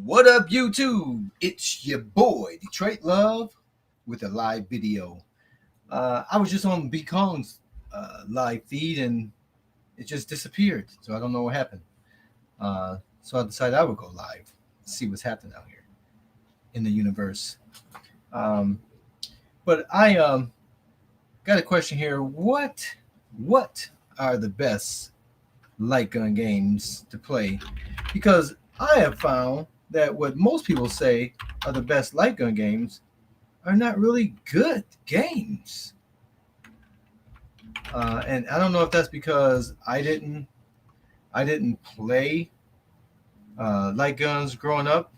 What up, YouTube? It's your boy, Detroit Love, with a live video. I was just on B Kong's live feed and it just disappeared. So I don't know what happened. So I decided I would go live, see what's happening out here in the universe. But I got a question here. What are the best light gun games to play? Because I have found that what most people say are the best light gun games are not really good games. And I don't know if that's because I didn't play light guns growing up,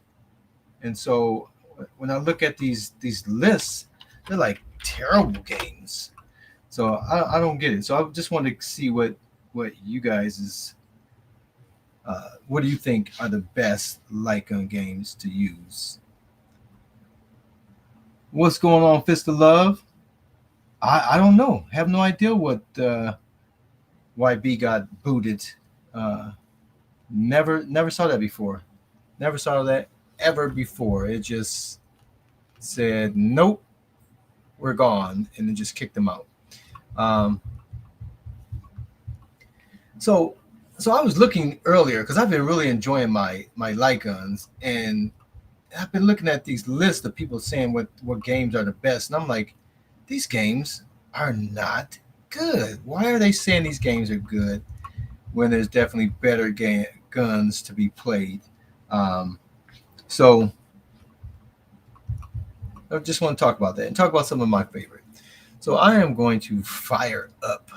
and so when I look at these lists, they're like terrible games. So I don't get it. So I just want to see what you guys is. What do you think are the best light gun games to use? What's going on, Fist of Love? I don't know. Have no idea what YB got booted. Never saw that before. Never saw that ever before. It just said nope, we're gone, and then just kicked them out. So I was looking earlier because I've been really enjoying my light guns, and I've been looking at these lists of people saying what games are the best, and I'm like, these games are not good. Why are they saying these games are good when there's definitely better guns to be played? So I just want to talk about that and talk about some of my favorite. So I am going to fire up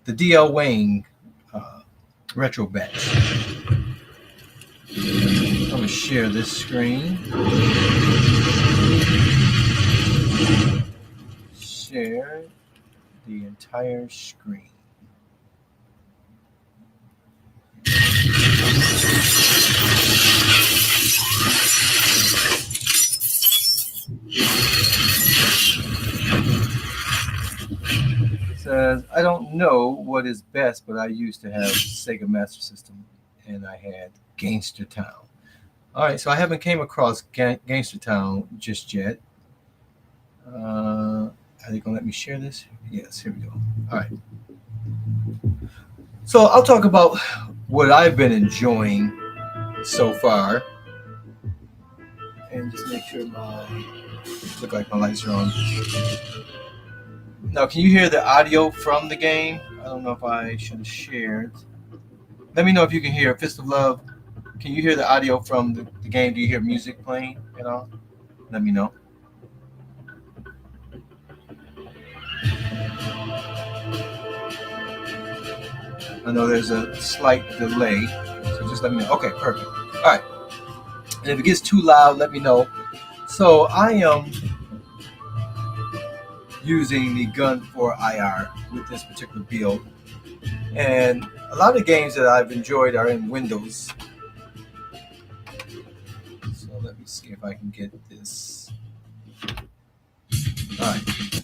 the DL Wayne retro batch. I'm going to share this screen. Share the entire screen. Says, I don't know what is best, but I used to have Sega Master System and I had Gangster Town. All right, so I haven't came across Gangster Town just yet. Are they gonna let me share this? Yes, here we go. All right. So I'll talk about what I've been enjoying so far, and just make sure look like my lights are on. Now, can you hear the audio from the game? I don't know if I should have shared. Let me know if you can hear Fist of Love. Can you hear the audio from the game? Do you hear music playing at all? Let me know. I know there's a slight delay, so just let me know. Okay, perfect. All right. And if it gets too loud, let me know. So I am using the Gun for IR with this particular build, and a lot of games that I've enjoyed are in Windows. So let me see if I can get this. All right.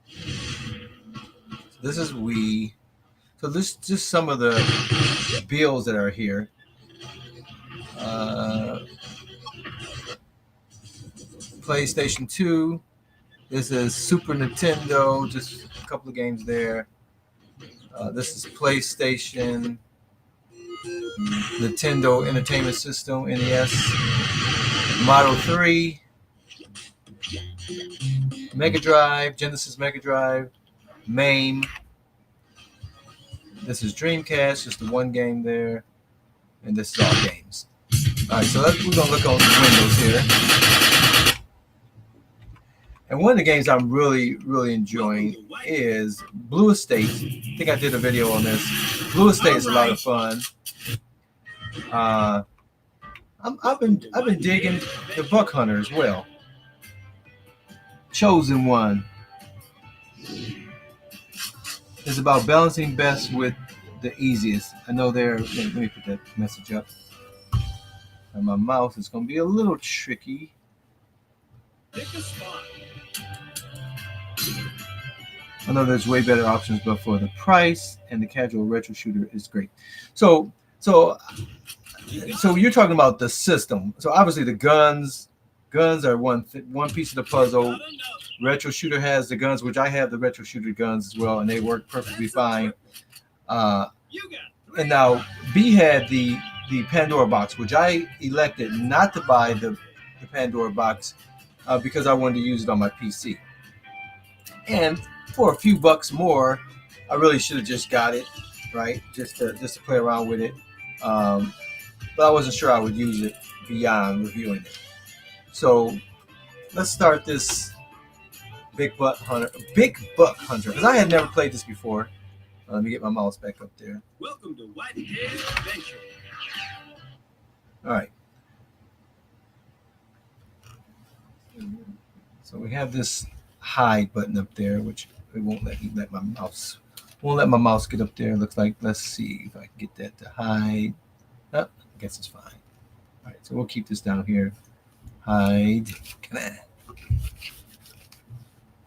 So this is Wii. So this is just some of the builds that are here. PlayStation 2. This is Super Nintendo, just a couple of games there. This is PlayStation, Nintendo Entertainment System, NES, Model 3, Mega Drive, Genesis Mega Drive, MAME. This is Dreamcast, just the one game there. And this is all games. All right, so we're going to look on Windows here. And one of the games I'm really, really enjoying is Blue Estate. I think I did a video on this. Blue Estate is a lot of fun. I've been digging the Buck Hunter as well. Chosen One is about balancing best with the easiest. I know there. Let me put that message up. And my mouse is going to be a little tricky. Pick a spot. I know there's way better options, but for the price and the casual retro shooter is great. So So you're talking about the system. So obviously the guns are one piece of the puzzle. Retro Shooter has the guns, which I have the Retro Shooter guns as well, and they work perfectly fine. Uh, and now B had the Pandora box, which I elected not to buy the Pandora box because I wanted to use it on my PC. And for a few bucks more, I really should have just got it, right? Just to play around with it. Um, but I wasn't sure I would use it beyond reviewing it. So let's start this Big Buck Hunter, because I had never played this before. Let me get my mouse back up there. Welcome to Whitetail Adventure. All right. So we have this hide button up there, which it won't let my mouse get up there. It looks like, let's see if I can get that to hide. Oh, I guess it's fine. All right, so we'll keep this down here. Hide. Come on.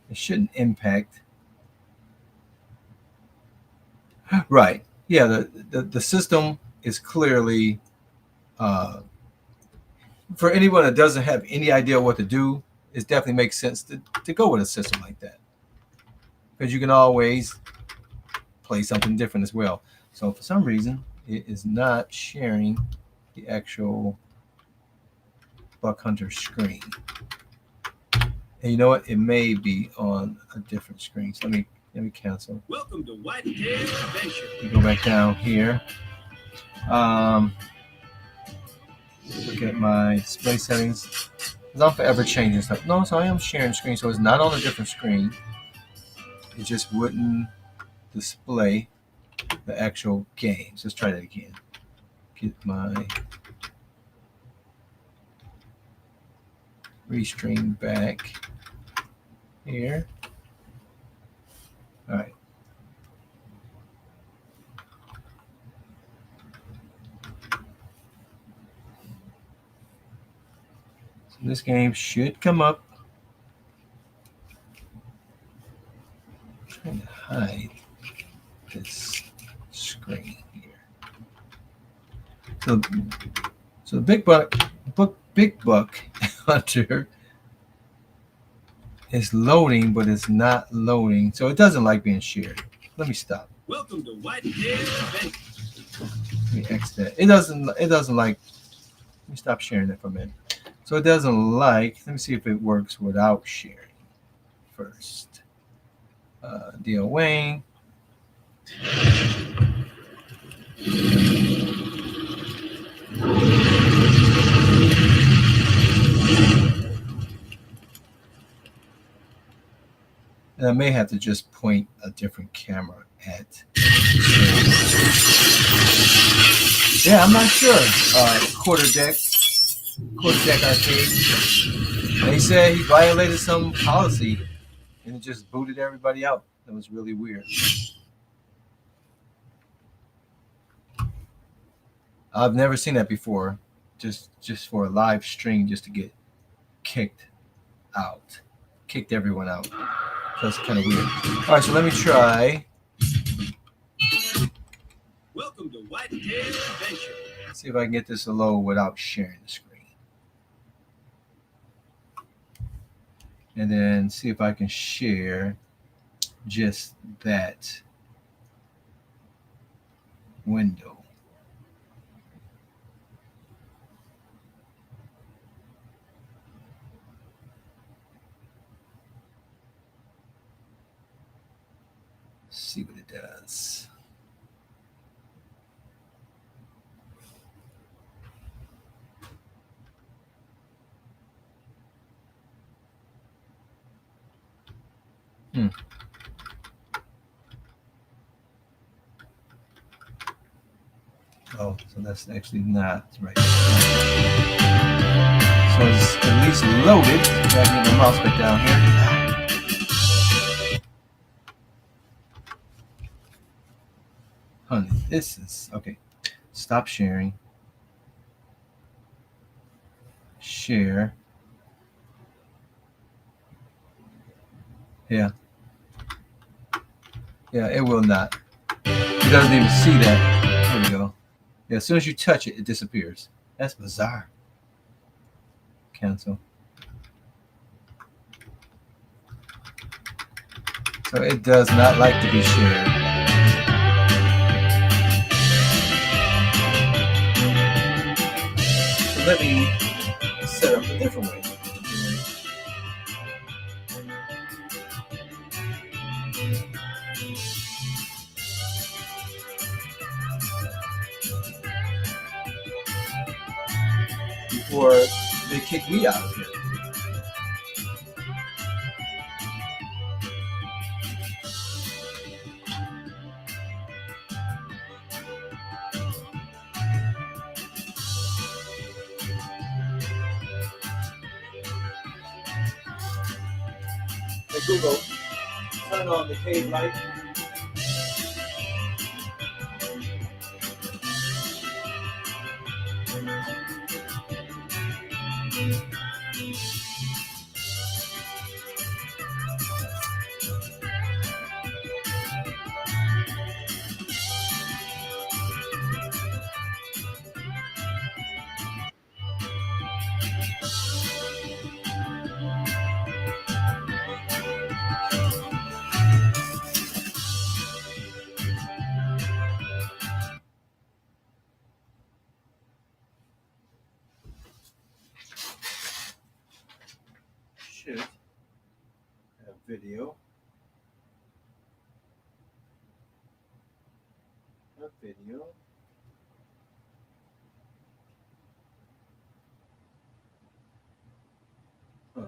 It shouldn't impact. Right. Yeah, the system is clearly for anyone that doesn't have any idea what to do, it definitely makes sense to go with a system like that. Because you can always play something different as well. So for some reason, it is not sharing the actual Buck Hunter screen. And you know what? It may be on a different screen. So let me cancel. Welcome to Whitetail Adventure. We go back down here. Look at my display settings. Because I'm forever changing stuff. No, so I am sharing screen, so it's not on a different screen. It just wouldn't display the actual games. Let's try that again. Get my restream back here. All right. So this game should come up. I'm trying to hide this screen here. So the Big Buck Hunter is loading, but it's not loading. So it doesn't like being shared. Let me stop. Welcome to Whitetail Adventure. Let me X that. It doesn't like. Let me stop sharing that for a minute. So it doesn't like. Let me see if it works without sharing first. D.L. Wayne. And I may have to just point a different camera at. Yeah, I'm not sure. Quarterdeck Arcade. They said he violated some policy and it just booted everybody out. That was really weird. I've never seen that before. Just for a live stream, just to get kicked everyone out. So that's kind of weird. All right, so let me try. Welcome to Whitetail Adventure. See if I can get this to load without sharing the screen. And then see if I can share just that window. See what it does. Oh, so that's actually not right. So it's at least loaded. I can get the mouse back down here. Honey, this is okay. Stop sharing. Share. Yeah. Yeah, it will not. It doesn't even see that. There we go. Yeah, as soon as you touch it, it disappears. That's bizarre. Cancel. So it does not like to be shared. So let me set up a different way. Before they kick me out of here. Hey Google, turn on the cave light. Should have video. Have video. Huh.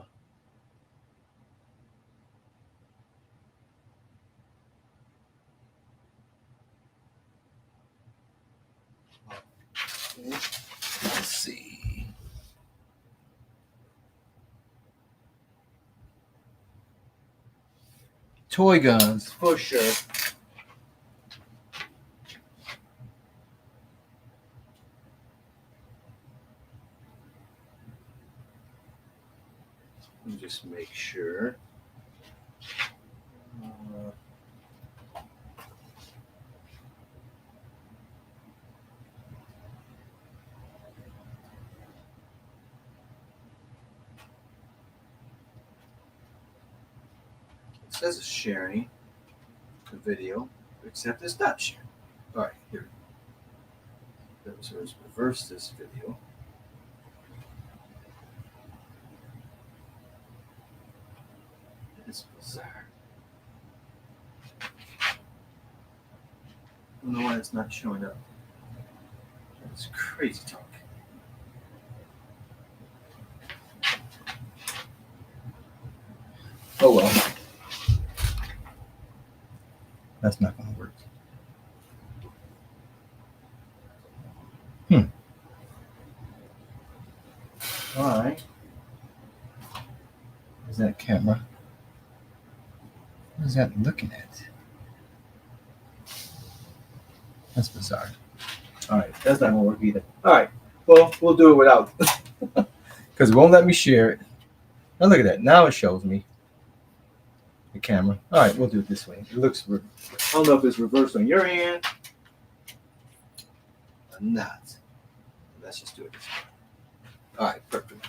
Okay. Let's see. Toy guns, for sure. Let me just make sure. It says it's sharing the video, except it's not sharing. All right, here. Let's reverse this video. It's bizarre. I don't know why it's not showing up. It's crazy talk. Oh well. That's not going to work. Why is that camera? What is that looking at? That's bizarre. All right, that's not going to work either. All right, well, we'll do it without, because it won't let me share it. Now look at that. Now it shows me the camera. All right, we'll do it this way. It looks, I don't know if it's reversed on your end or not. Let's just do it this way. All right, perfect.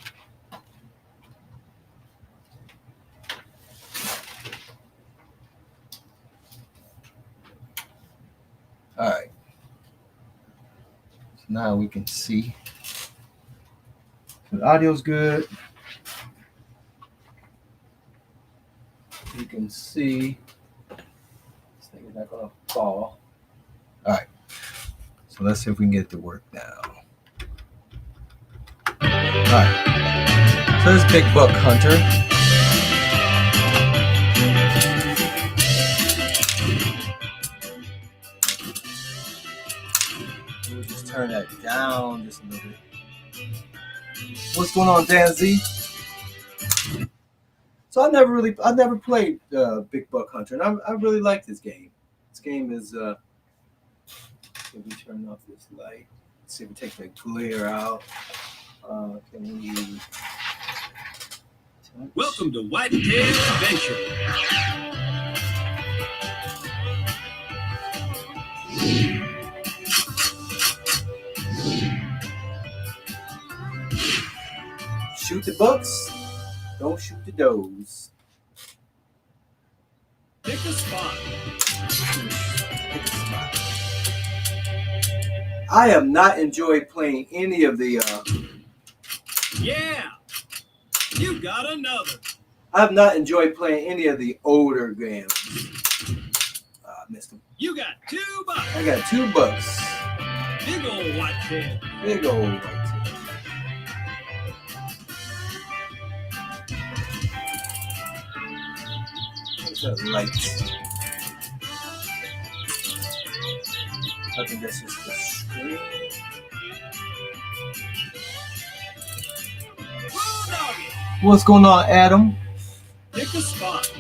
All right. So now we can see. So the audio's good. You can see this thing is not gonna fall. All right. So let's see if we can get it to work now. All right. So this Big Buck Hunter. We'll just turn that down just a little bit. What's going on, Dan Z? So I never played Big Buck Hunter, and I really like this game. This game is. Let me turn off this light. Let's see if we take the glare out. Can we? Welcome to Whitetail Adventure. Shoot the bucks, don't shoot the does. Pick a spot. I have not enjoyed playing any of the. Yeah. You got another. I have not enjoyed playing any of the older games. I missed them. You got $2. I got $2. Big old whitetail. Big old whitetail. What's that light? I think that's just the screen. Raw doggy. What's going on, Adam? Pick a spot.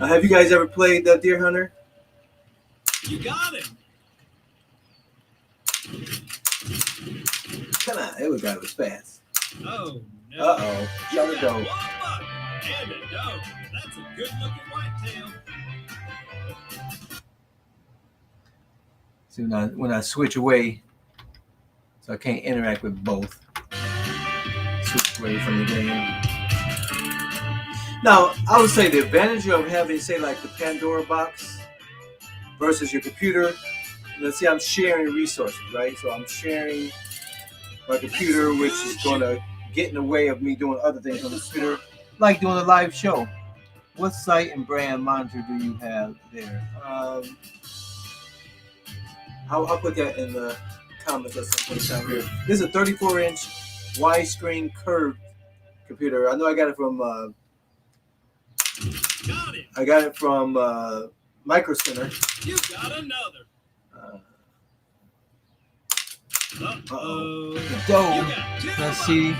Now, have you guys ever played Deer Hunter? You got him. Come on, it was fast. Oh, no. Uh-oh. Shot a You got doe. $1 and a doe. That's a good-looking whitetail. See, when I switch away, so I can't interact with both. Switch away from the game. Now, I would say the advantage of having, say, like the Pandora box versus your computer. Let's see, I'm sharing resources, right? So I'm sharing my computer, which is going to get in the way of me doing other things on the computer, like doing a live show. What site and brand monitor do you have there? I'll put that in the comments at some point down here. This is a 34-inch widescreen curved computer. I know I got it from Micro Center. You got another. Uh-oh. The doe. You got $2. Let's see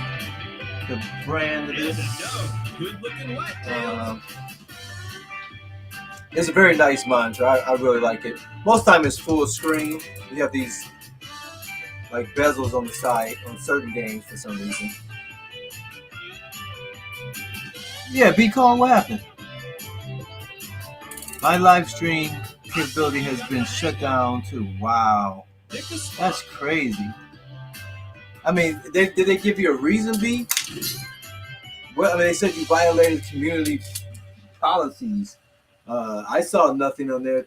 the brand of And a this. doe. Good-looking whitetail. It's a very nice monitor. I really like it. Most of the time it's full screen. You have these like bezels on the side on certain games for some reason. Yeah, be calm. What happened? My live stream capability has been shut down too. Wow, Pick a spot. that's crazy. I mean, did they give you a reason, B? Well, I mean, they said you violated community policies. I saw nothing on there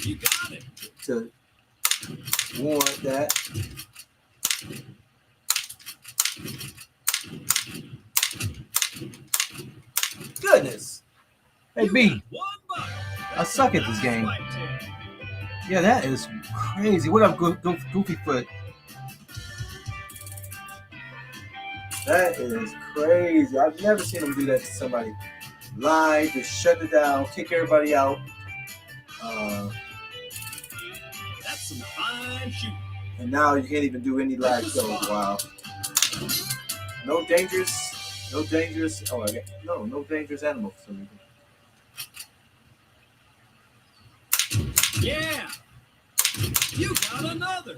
You got it. to warrant that. Goodness. Hey, You B, got $1. I suck at this game. Whitetail. Yeah, that is crazy. What up, Goofy Foot? That is crazy. I've never seen them do that to somebody. Live, just shut it down, kick everybody out. That's some fine shooting. And now you can't even do any live shows. Wow. No dangerous. Oh, no dangerous animal for some reason. Yeah. You got another.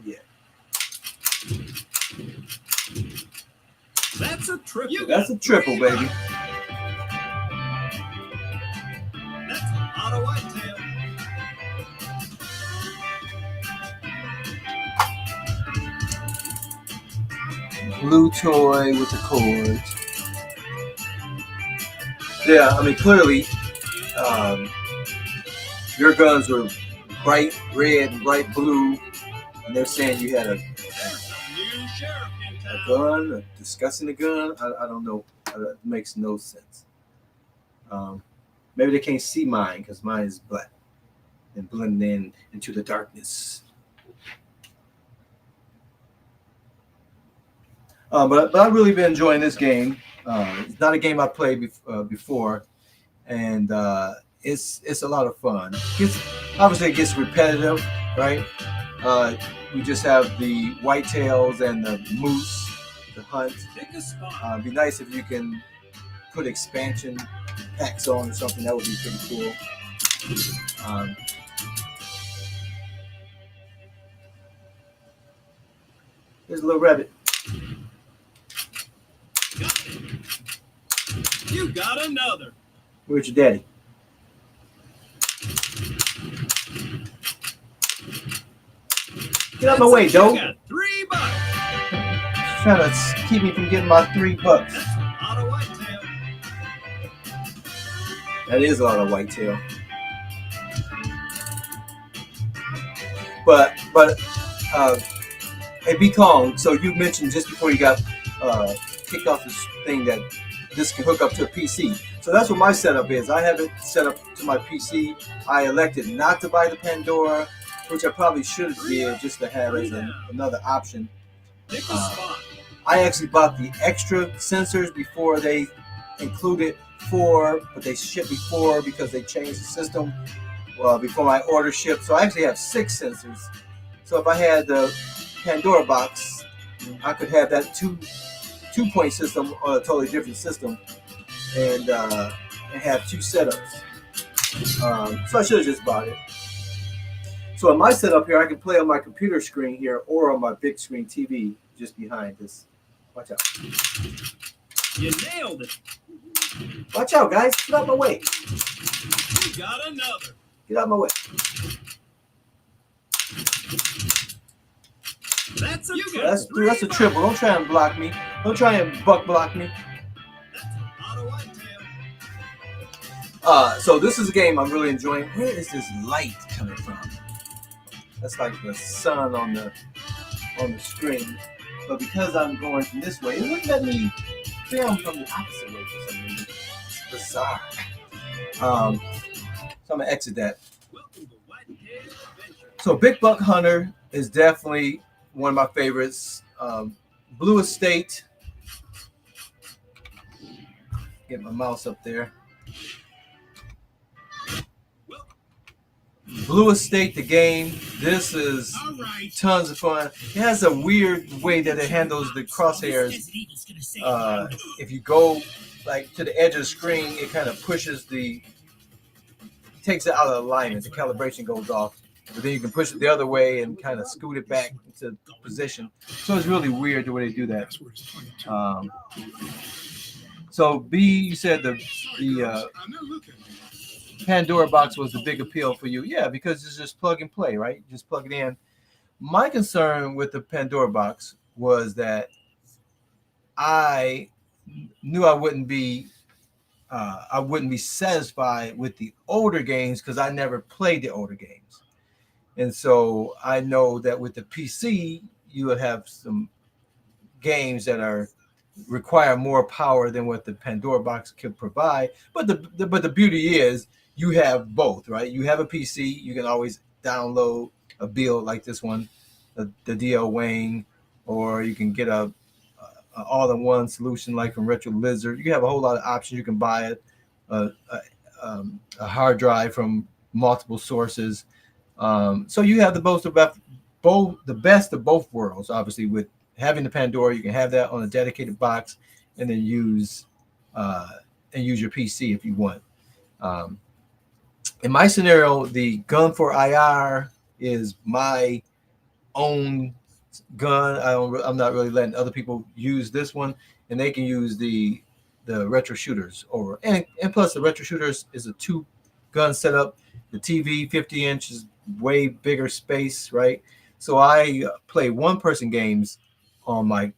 Yeah. That's a triple. That's a triple, baby. That's a lot of whitetail. Blue toy with the cords. Yeah, I mean, clearly, your guns were bright red and bright blue, and they're saying you had a There's a new sheriff in town. gun, discussing a gun. I don't know. It makes no sense. Maybe they can't see mine because mine is black and blending in into the darkness. But I've really been enjoying this game. It's not a game I played before, and it's a lot of fun. Obviously, it gets repetitive, right? We just have the whitetails and the moose to hunt. Pick a spot. It'd be nice if you can put expansion packs on or something. That would be pretty cool. There's a little rabbit. Got it. You got another. Where's your daddy? Get out of my way, You Joe. got $3. trying to keep me from getting my $3. That's a lot of whitetail. That is a lot of whitetail. But hey, be calm. So you mentioned just before you got kicked off this thing that this can hook up to a PC. So that's what my setup is. I have it set up to my PC. I elected not to buy the Pandora, which I probably should have did just to have as another option. Pick a spot. I actually bought the extra sensors before they included 4, but they shipped me 4 because they changed the system before my order shipped. So I actually have 6 sensors. So if I had the Pandora box, I could have that two-point system on a totally different system, and have 2 setups. So I should have just bought it. So in my setup here, I can play on my computer screen here or on my big screen TV just behind this. Watch out. You nailed it. Watch out, guys. Get out of my way. You got another. Get out of my way. That's a That's a triple. Don't try and block me. Don't try and buck block me. That's a lot of whitetail. So this is a game I'm really enjoying. Where is this light coming from? That's like the sun on the screen. But because I'm going from this way, it wouldn't let me film from the opposite way for some reason. It's bizarre. So I'm gonna exit that. Welcome to Whitetail Adventure. So Big Buck Hunter is definitely one of my favorites. Blue Estate. Get my mouse up there. Blue Estate, the game. This is tons of fun. It has a weird way that it handles the crosshairs. If you go like to the edge of the screen, it kind of takes it out of alignment. The calibration goes off. But then you can push it the other way and kind of scoot it back into position. So it's really weird the way they do that. So B, you said the Pandora box was the big appeal for you. Yeah, because it's just plug and play, right? Just plug it in. My concern with the Pandora box was that I knew I wouldn't be satisfied with the older games because I never played the older games. And so I know that with the PC, you will have some games that require more power than what the Pandora box could provide. But the beauty is you have both, right? You have a PC, you can always download a build like this one, the DL Wayne, or you can get a all-in-one solution like from Retro Lizard. You have a whole lot of options. You can buy a hard drive from multiple sources. So you have the best of both worlds. Obviously, with having the Pandora, you can have that on a dedicated box, and then use your PC if you want. In my scenario, the gun for IR is my own gun. I'm not really letting other people use this one, and they can use the retro shooters over. And plus, the retro shooters is a 2-gun setup. The TV 50 inches, way bigger space, right? So I play 1-person games on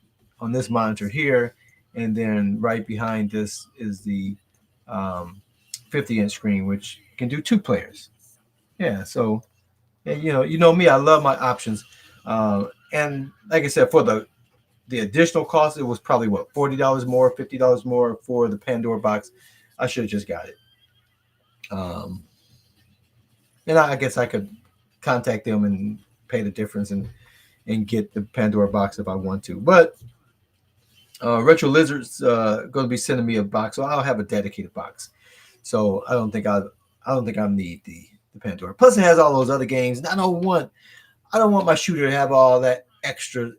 this monitor here, and then right behind this is the 50-inch screen, which can do 2 players. Yeah, so you know me, I love my options. And like I said, for the additional cost, it was probably what, $40 more, $50 more for the Pandora box. I should have just got it. And I guess I could contact them and pay the difference and get the Pandora box if I want to. But Retro Lizard's going to be sending me a box, so I'll have a dedicated box. So I don't think I need the Pandora. Plus, it has all those other games. And I don't want my shooter to have all that extra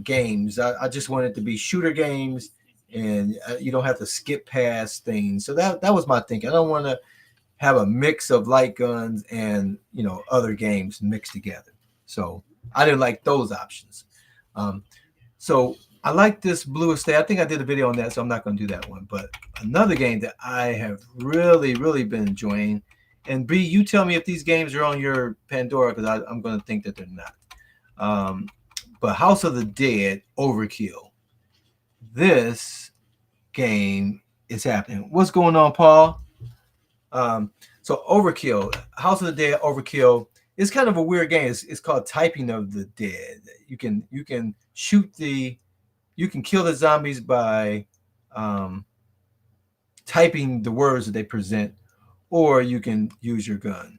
games. I just want it to be shooter games, and you don't have to skip past things. So that was my thinking. I don't want to have a mix of light guns and other games mixed together. So I didn't like those options. So I like this Blue Estate. I think I did a video on that, so I'm not going to do that one. But another game that I have really, really been enjoying, and B, you tell me if these games are on your Pandora, because I'm going to think that they're not. But House of the Dead Overkill. This game is happening. What's going on, Paul? So Overkill, House of the Dead Overkill is kind of a weird game. It's called Typing of the Dead. You can kill the zombies by typing the words that they present, or you can use your gun.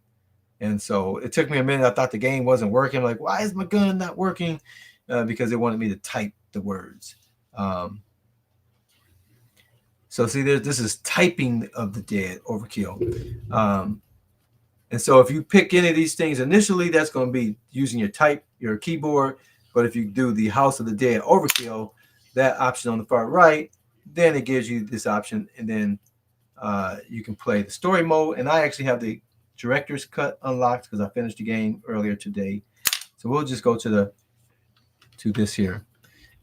And so it took me a minute. I thought the game wasn't working. I'm like, why is my gun not working? Because it wanted me to type the words. So see, this is Typing of the Dead Overkill. And so if you pick any of these things initially, that's going to be using your keyboard. But if you do the House of the Dead Overkill, that option on the far right, then it gives you this option, and then you can play the story mode. And I actually have the director's cut unlocked because I finished the game earlier today. So we'll just go to this here.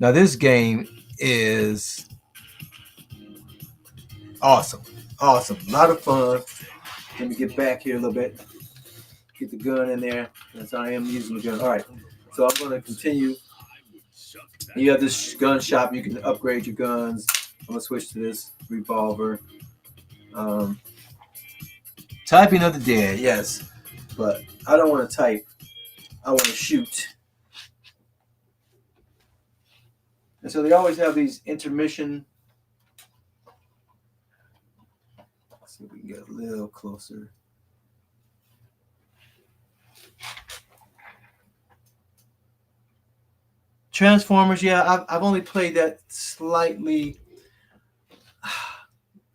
Now this game is awesome, a lot of fun. Let me get back here a little bit. Get the gun in there. That's how I am using the gun. All right, so I'm going to continue. You have this gun shop. You can upgrade your guns. I'm going to switch to this revolver. Typing of the Dead, yes, but I don't want to type. I want to shoot. And so they always have these intermission. Let's see if we can get a little closer. Transformers, yeah, I've only played that slightly.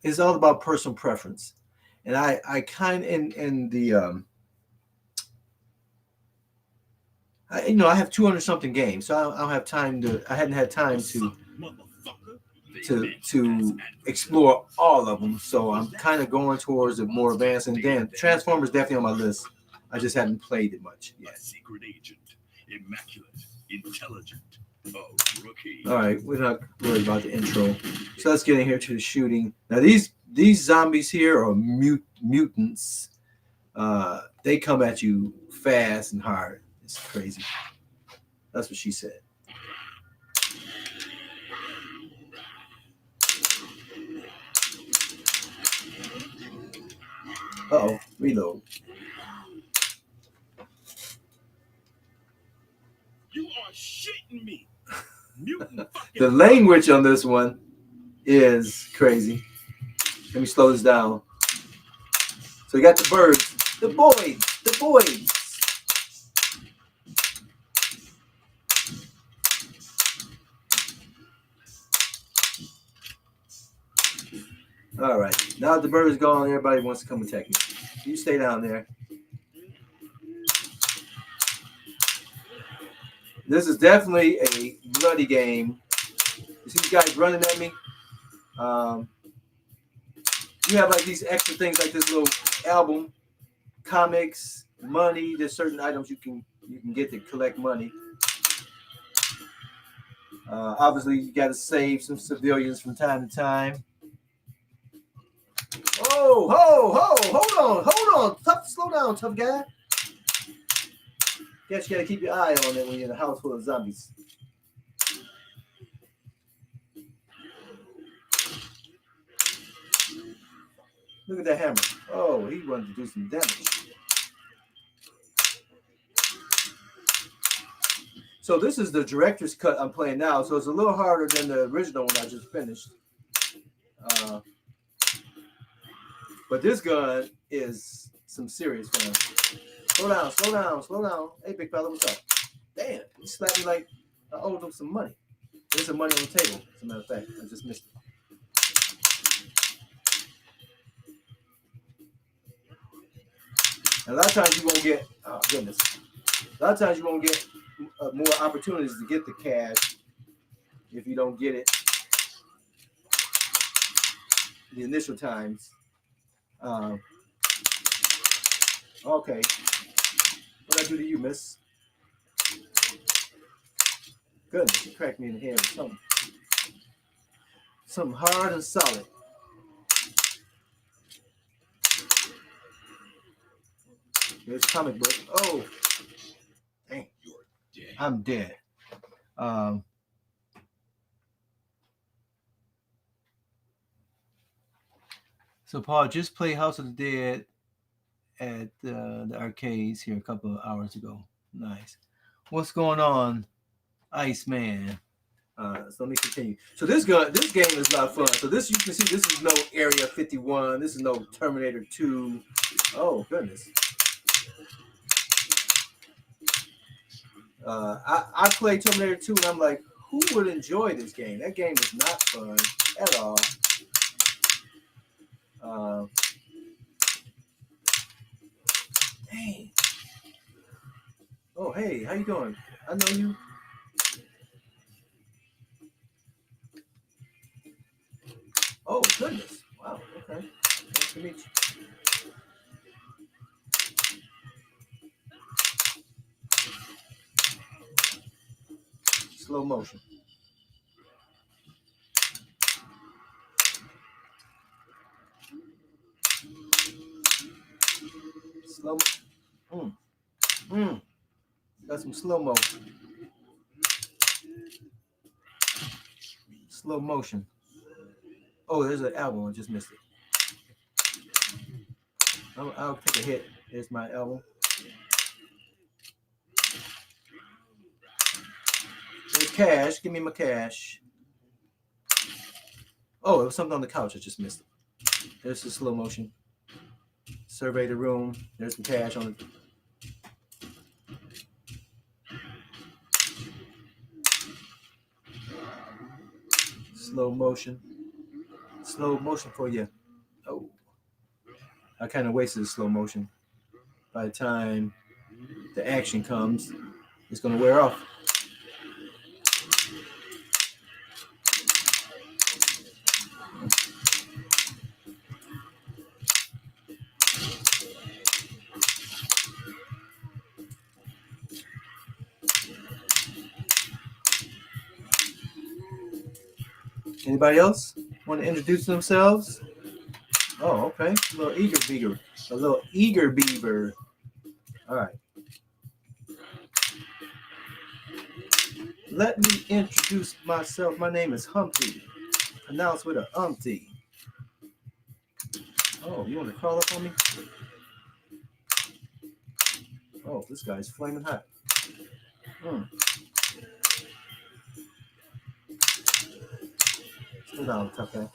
It's all about personal preference, and I kind in the I have 200 something games, so I don't have time to. I hadn't had time to explore all of them. So I'm kind of going towards the more advanced. And then Transformers definitely on my list. I just hadn't played it much yet. Secret agent, immaculate, intelligent. Oh, rookie. All right, we're not worried about the intro. So let's get in here to the shooting. Now these zombies here are mutants. They come at you fast and hard. It's crazy. That's what she said. Uh-oh, reload. You are shitting me. Mutant The language on this one is crazy. Let me slow this down. So you got the birds, the boys. All right, now that the bird is gone, everybody wants to come attack me. You stay down there. This is definitely a bloody game. You see these guys running at me? You have like these extra things like this little album, comics, money. There's certain items you can get to collect money. Obviously, you got to save some civilians from time to time. Oh, hold on. Slow down, tough guy. Guess you got to keep your eye on it when you're in a house full of zombies. Look at that hammer. Oh, he wanted to do some damage. So this is the director's cut I'm playing now. So it's a little harder than the original one I just finished. But this gun is some serious gun. Slow down. Hey, big fella, what's up? Damn, he slapped me like I owed him some money. There's some money on the table, as a matter of fact. I just missed it. And a lot of times you won't get, oh goodness. A lot of times you won't get more opportunities to get the cash if you don't get it the initial times. Okay. What'd I do to you, miss? Goodness, you cracked me in the head with something. Something hard and solid. Here's a comic book. Oh. Dang. I'm dead. Um, so Paul just played House of the Dead at the arcades here a couple of hours ago. Nice. What's going on, Iceman? So let me continue. So this game is a lot of fun. So this, you can see, this is no Area 51. This is no Terminator 2. Oh goodness. I played Terminator 2 and I'm like, who would enjoy this game? That game is not fun at all. Dang. Oh hey, how you doing? I know you. Oh goodness. Wow. Okay. Nice to meet you. Slow motion. Slow. Got some slow mo. Slow motion. Oh, there's an album. I just missed it. I'll take a hit. There's my album. There's cash. Give me my cash. Oh, it was something on the couch. I just missed it. There's the slow motion. Survey the room. There's some cash on it. Slow motion. Slow motion for you. Oh. I kind of wasted the slow motion. By the time the action comes, it's going to wear off. Anybody else want to introduce themselves? Oh, okay. A little eager beaver. A little eager beaver. All right. Let me introduce myself. My name is Humpty. Announced with a umpty. Oh, you want to crawl up on me? Oh, this guy's flaming hot. Slow down, tough guy.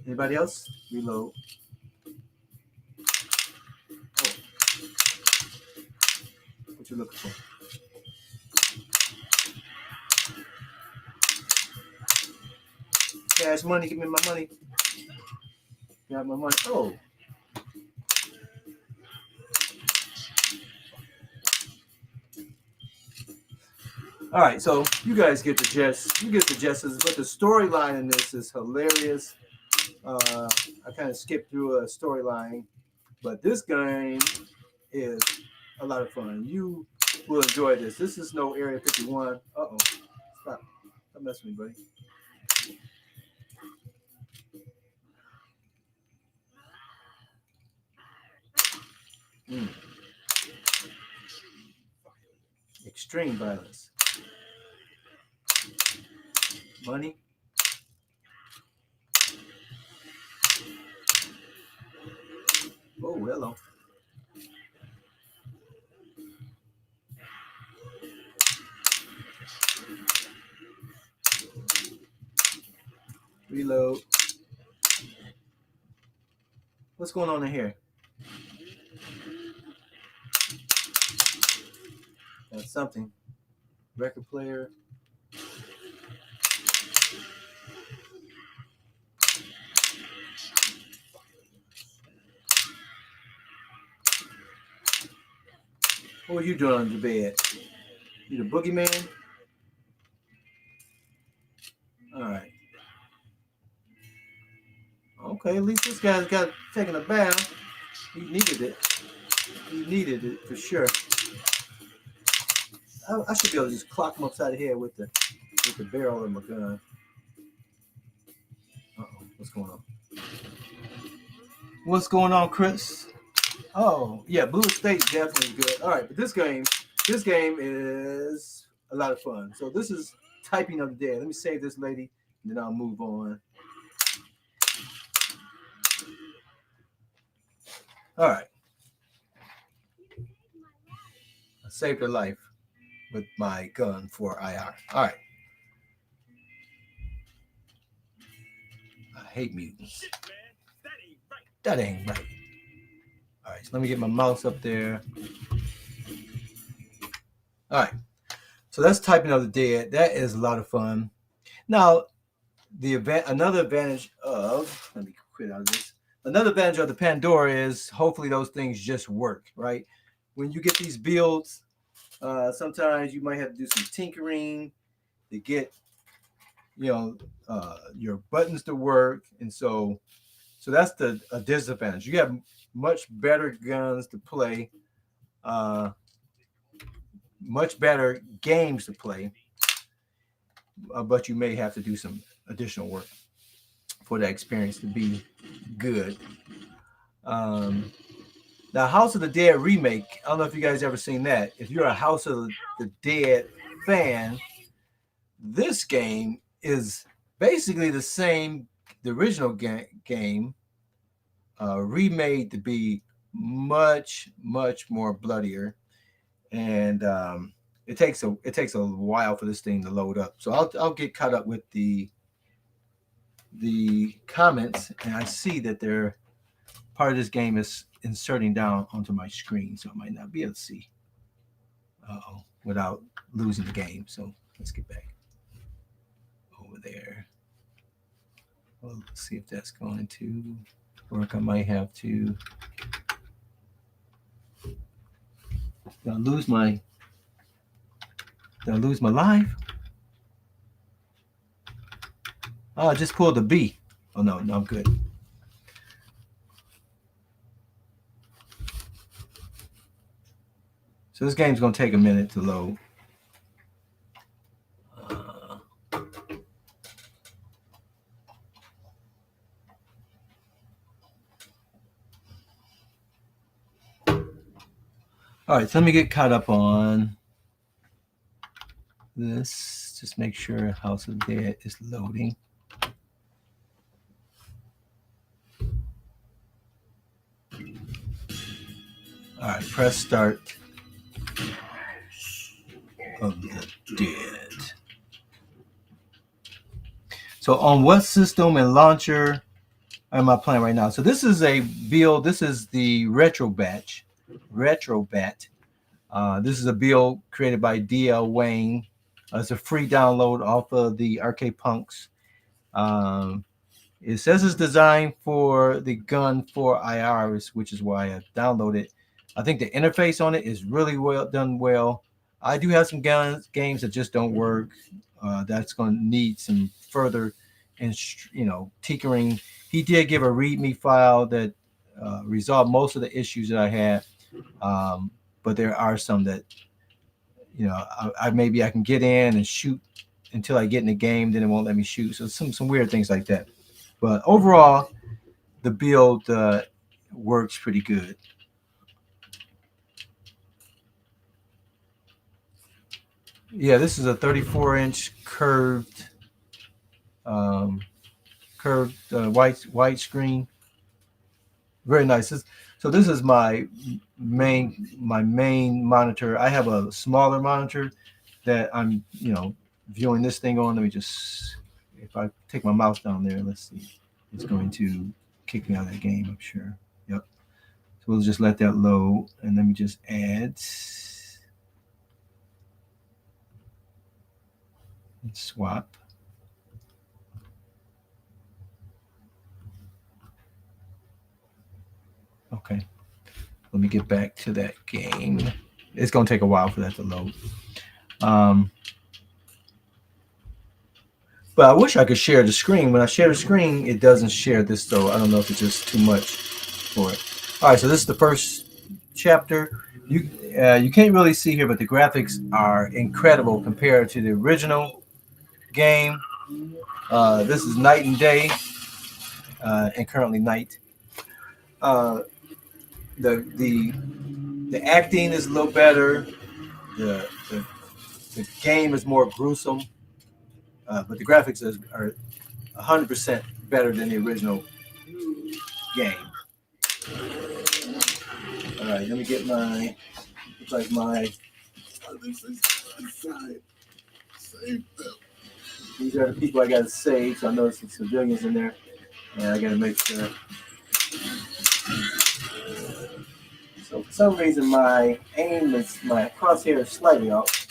Anybody else? Reload. Oh. What you looking for? Cash money, give me my money. Got my money. Oh. All right, so you guys get the gist. You get the gist, but the storyline in this is hilarious. I kind of skipped through a storyline, but this game is a lot of fun. You will enjoy this. This is no Area 51. Uh-oh. Stop. Don't mess with me, buddy. Extreme violence. Money. Oh, hello. Reload. What's going on in here? That's something. Record player. What are you doing under the bed? You the boogeyman? All right. Okay, at least this guy's got taking a bath. He needed it. He needed it for sure. I should be able to just clock him upside the head with the barrel of my gun. Uh-oh, what's going on? What's going on, Chris? Oh yeah, Blue State's definitely good. All right, but this game is a lot of fun. So this is typing of the dead. Let me save this lady, and then I'll move on. All right, I saved her life with my gun for IR. All right, I hate mutants. Shit, man. That ain't right. That ain't right. All right, so let me get my mouse up there. All right, so that's typing of the dead. That is a lot of fun. Now, another advantage of let me quit out of this. Another advantage of the Pandora is hopefully those things just work, right? When you get these builds, sometimes you might have to do some tinkering to get your buttons to work, and so that's a disadvantage. You have much better guns to play, uh, much better games to play, but you may have to do some additional work for that experience to be good. Um, Now, House of the Dead remake. I don't know if you guys ever seen that. If you're a House of the Dead fan, this game is basically the same, the original game, remade to be much more bloodier, and it takes a while for this thing to load up. So I'll get caught up with the comments, and I see that they're part of this game is inserting down onto my screen, so I might not be able to see without losing the game. So let's get back over there. Well, let's see if that's going to work. I might have to. Did I lose my life? Oh, I just pulled the B. Oh no, I'm good. So this game's gonna take a minute to load. All right, so let me get caught up on this. Just make sure House of Dead is loading. All right, press start. Of the Dead. So on what system and launcher am I playing right now? So this is a build. This is the Retrobat. This is a build created by DL Wayne. It's a free download off of the Arcade Punks. It says it's designed for the gun for IRs, which is why I downloaded it. I think the interface on it is really well done. I do have some games that just don't work. That's going to need some further, tinkering. He did give a README file that resolved most of the issues that I had, but there are some that, I maybe I can get in and shoot until I get in the game, then it won't let me shoot. So some weird things like that. But overall, the build works pretty good. Yeah, this is a 34-inch curved white screen. Very nice. So this is my main monitor. I have a smaller monitor that I'm viewing this thing on. Let me just, if I take my mouse down there, let's see, it's going to kick me out of that game, I'm sure. Yep. So we'll just let that load, and let me just add and swap. Okay. Let me get back to that game. It's going to take a while for that to load. But I wish I could share the screen. When I share the screen, it doesn't share this, so I don't know if it's just too much for it. All right, so this is the first chapter. You can't really see here, but the graphics are incredible compared to the original game. This is night and day, and currently night. the acting is a little better. The game is more gruesome, but the graphics are 100% better than the original game. All right, let me get my looks like my. These are the people I got to save. So I know some civilians in there, and I got to make sure. So for some reason, my crosshair is slightly off.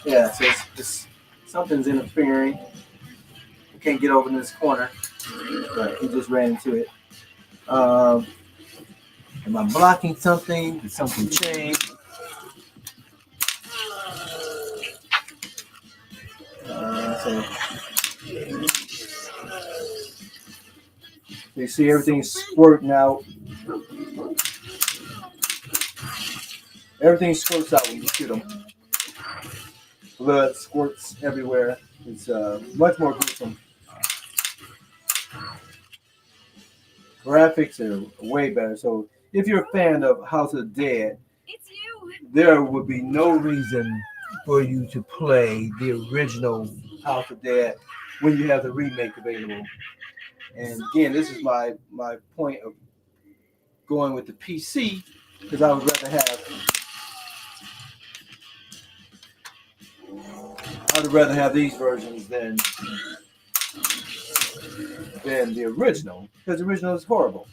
Yeah, so it's something's interfering. I can't get over in this corner, but he just ran into it. Am I blocking something? Did something change? So you see everything's squirting out. Everything squirts out when you shoot them. Blood squirts everywhere. It's much more gruesome. Graphics are way better. So if you're a fan of House of the Dead, there would be no reason for you to play the original House of the Dead when you have the remake available. And again, this is my point of going with the PC because I'd rather have these versions than the original because the original is horrible,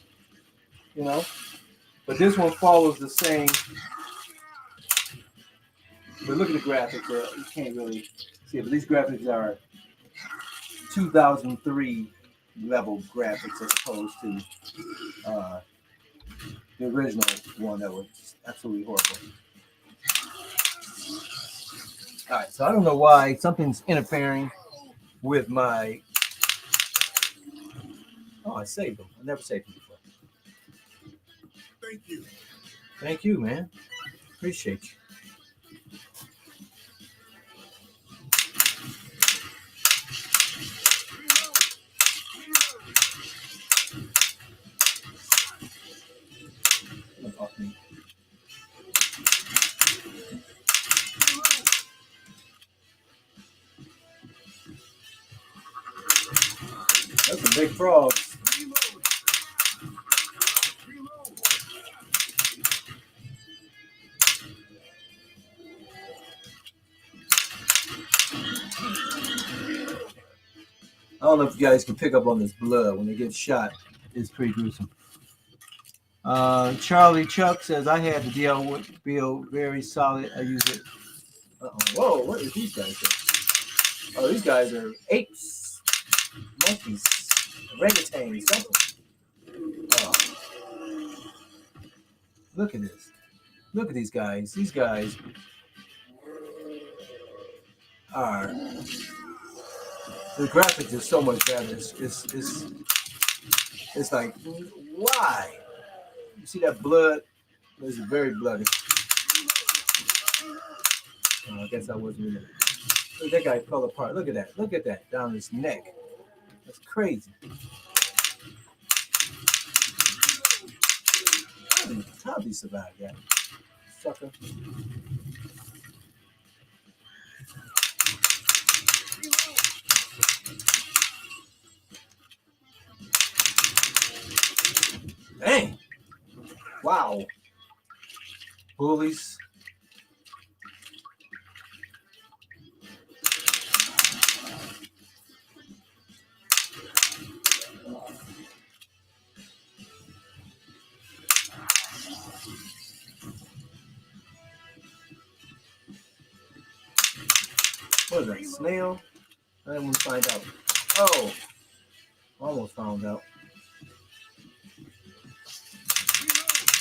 you know. But this one follows the same. But look at the graphics. You can't really see it, but these graphics are 2003 level graphics as opposed to the original one that was absolutely horrible. All right, so I don't know why something's interfering with my. Oh, I saved them. I never saved them before. Thank you. Thank you, man. Appreciate you. That's some big frogs. I don't know if you guys can pick up on this blood when they get shot. It's pretty gruesome. Charlie Chuck says I had the DL bill very solid. I use it. Whoa, what is these guys doing? Oh, these guys are apes, monkeys, orangutans, something. Oh. Look at this. Look at these guys. These guys are. The graphics is so much better. It's like, why? You see that blood? It's very bloody. Oh, I guess I wasn't really. Look, that guy fell apart. Look at that. Look at that down his neck. That's crazy. How did he survive that? Sucker. Dang. Wow. Bullies. What is that? Snail? I didn't want to find out. Oh. Almost found out.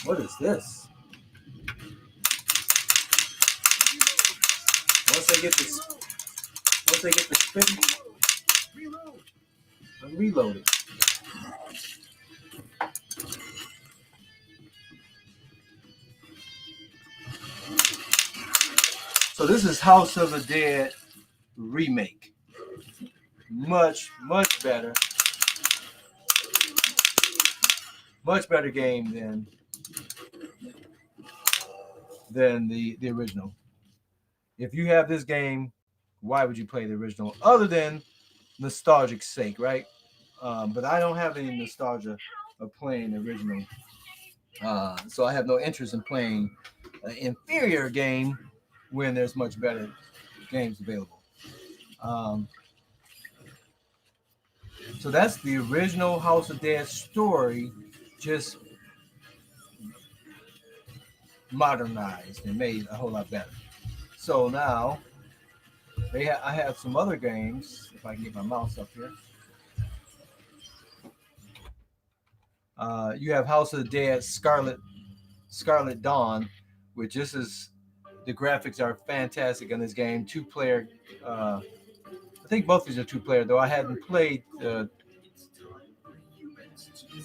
What is this? Once they get the spin, I'm reloading. So this is House of the Dead remake. Much better. Much better game than the original. If you have this game, why would you play the original other than nostalgic sake, right? But I don't have any nostalgia of playing the original, so I have no interest in playing an inferior game when there's much better games available. Um, so that's the original House of Dead story, just modernized and made a whole lot better. So now I have some other games. If I can get my mouse up here, you have House of the Dead Scarlet Dawn, which just is the graphics are fantastic in this game. 2 player. I think both of these are 2 player, though I hadn't played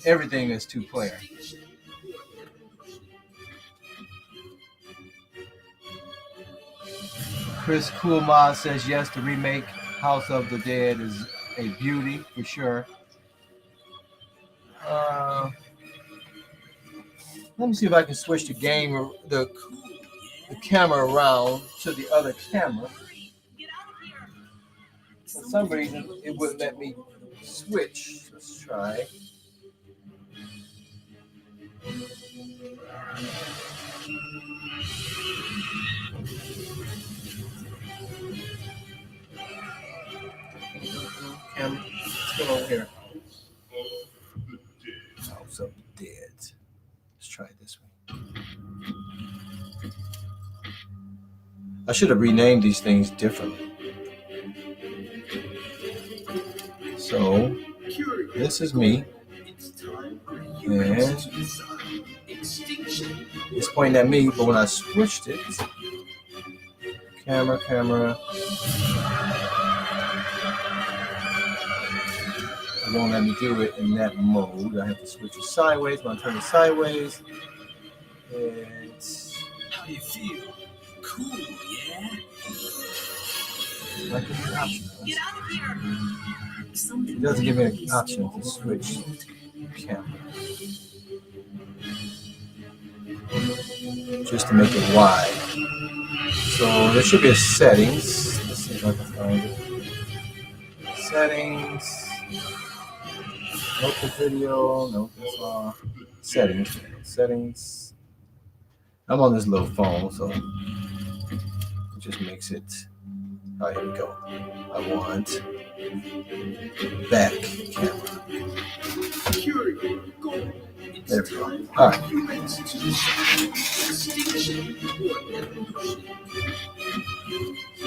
everything is 2 player. Chris Coolmod says yes, the remake House of the Dead is a beauty for sure. Let me see if I can switch the camera around to the other camera. For some reason, it wouldn't let me switch. Let's try. Camera, let's go over here. House of the Dead. Let's try it this way. I should have renamed these things differently. So, this is me. And it's pointing at me, but when I switched it, camera, it won't let me do it in that mode. I have to switch it sideways. When I turn it sideways, it's... How do you feel? Cool, yeah? Like an option. Get out of here! It doesn't give me an option to switch camera. Just to make it wide. So there should be a settings. Let's see if I can find it. Settings. Local video. No, that's all. Settings. Settings. I'm on this little phone, so it just makes it. Oh, here we go. I want back camera. There we go. All right.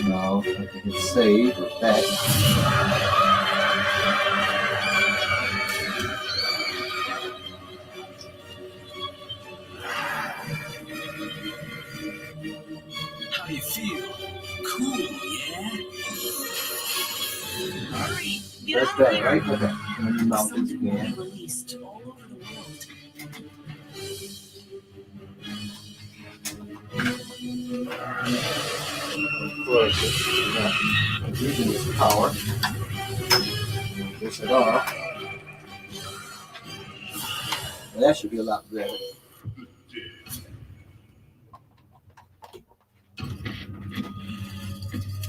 Now I can hit save with back. How do you feel? Cool, yeah? Hurry! That's better, right? Okay. Let me mount this again. Released all over the world. Close it. I'm using this power. Push it off. And that should be a lot better.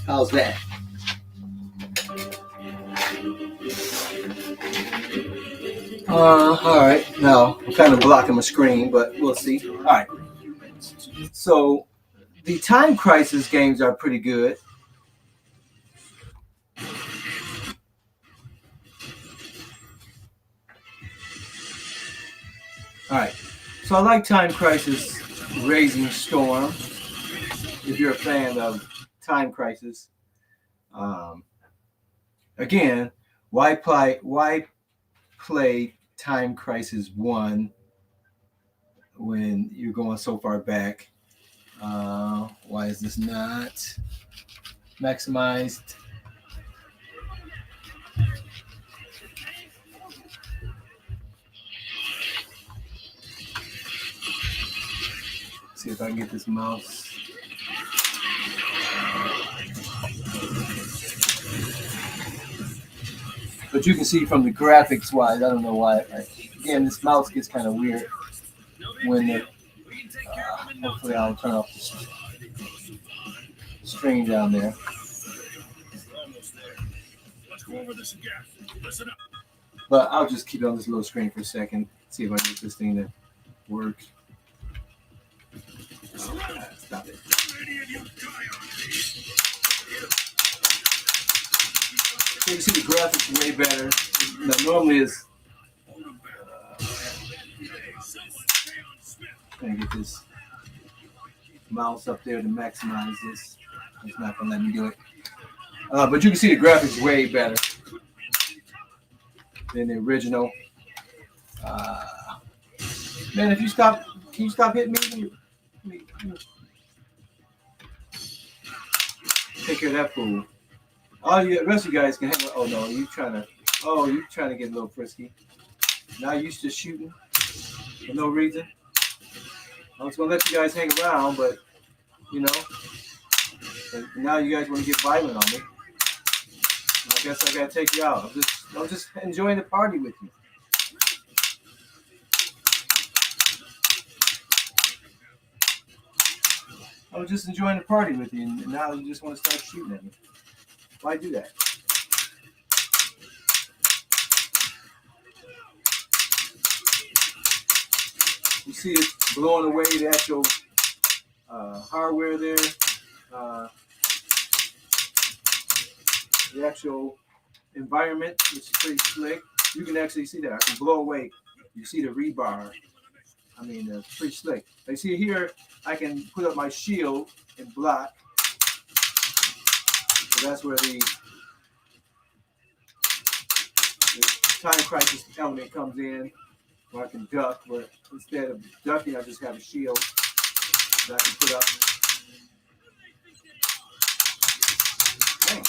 How's that? All right. Now I'm kind of blocking my screen, but we'll see. All right. So the Time Crisis games are pretty good. All right. So I like Time Crisis Raising Storm. If you're a fan of Time Crisis, again, why play Time Crisis 1 when you're going so far back? Why is this not maximized? See if I can get this mouse. But you can see from the graphics wise, I don't know why. again, this mouse gets kind of weird when the. Hopefully, I'll turn off the string down there. But I'll just keep it on this little screen for a second. See if I can get this thing to work. Stop it. So you see the graphics way better. Now, normally is. Trying to get this mouse up there to maximize this. It's not gonna let me do it. But you can see the graphics way better than the original. Man, if you stop, can you stop hitting me? Take care of that fool. All you, the rest of you guys can hang. Oh no, you trying to get a little frisky. Now you just shooting for no reason. I was gonna let you guys hang around, but you know, now you guys want to get violent on me. I guess I gotta take you out. I'm just enjoying the party with you. I was just enjoying the party with you, and now you just want to start shooting at me. Why do that? You see it blowing away the actual hardware there. The actual environment, which is pretty slick. You can actually see that. I can blow away. You see the rebar. I mean, it's pretty slick. You see here, I can put up my shield and block. So that's where the time crisis element comes in, where I can duck. But instead of ducking, I just have a shield that I can put up. Dang.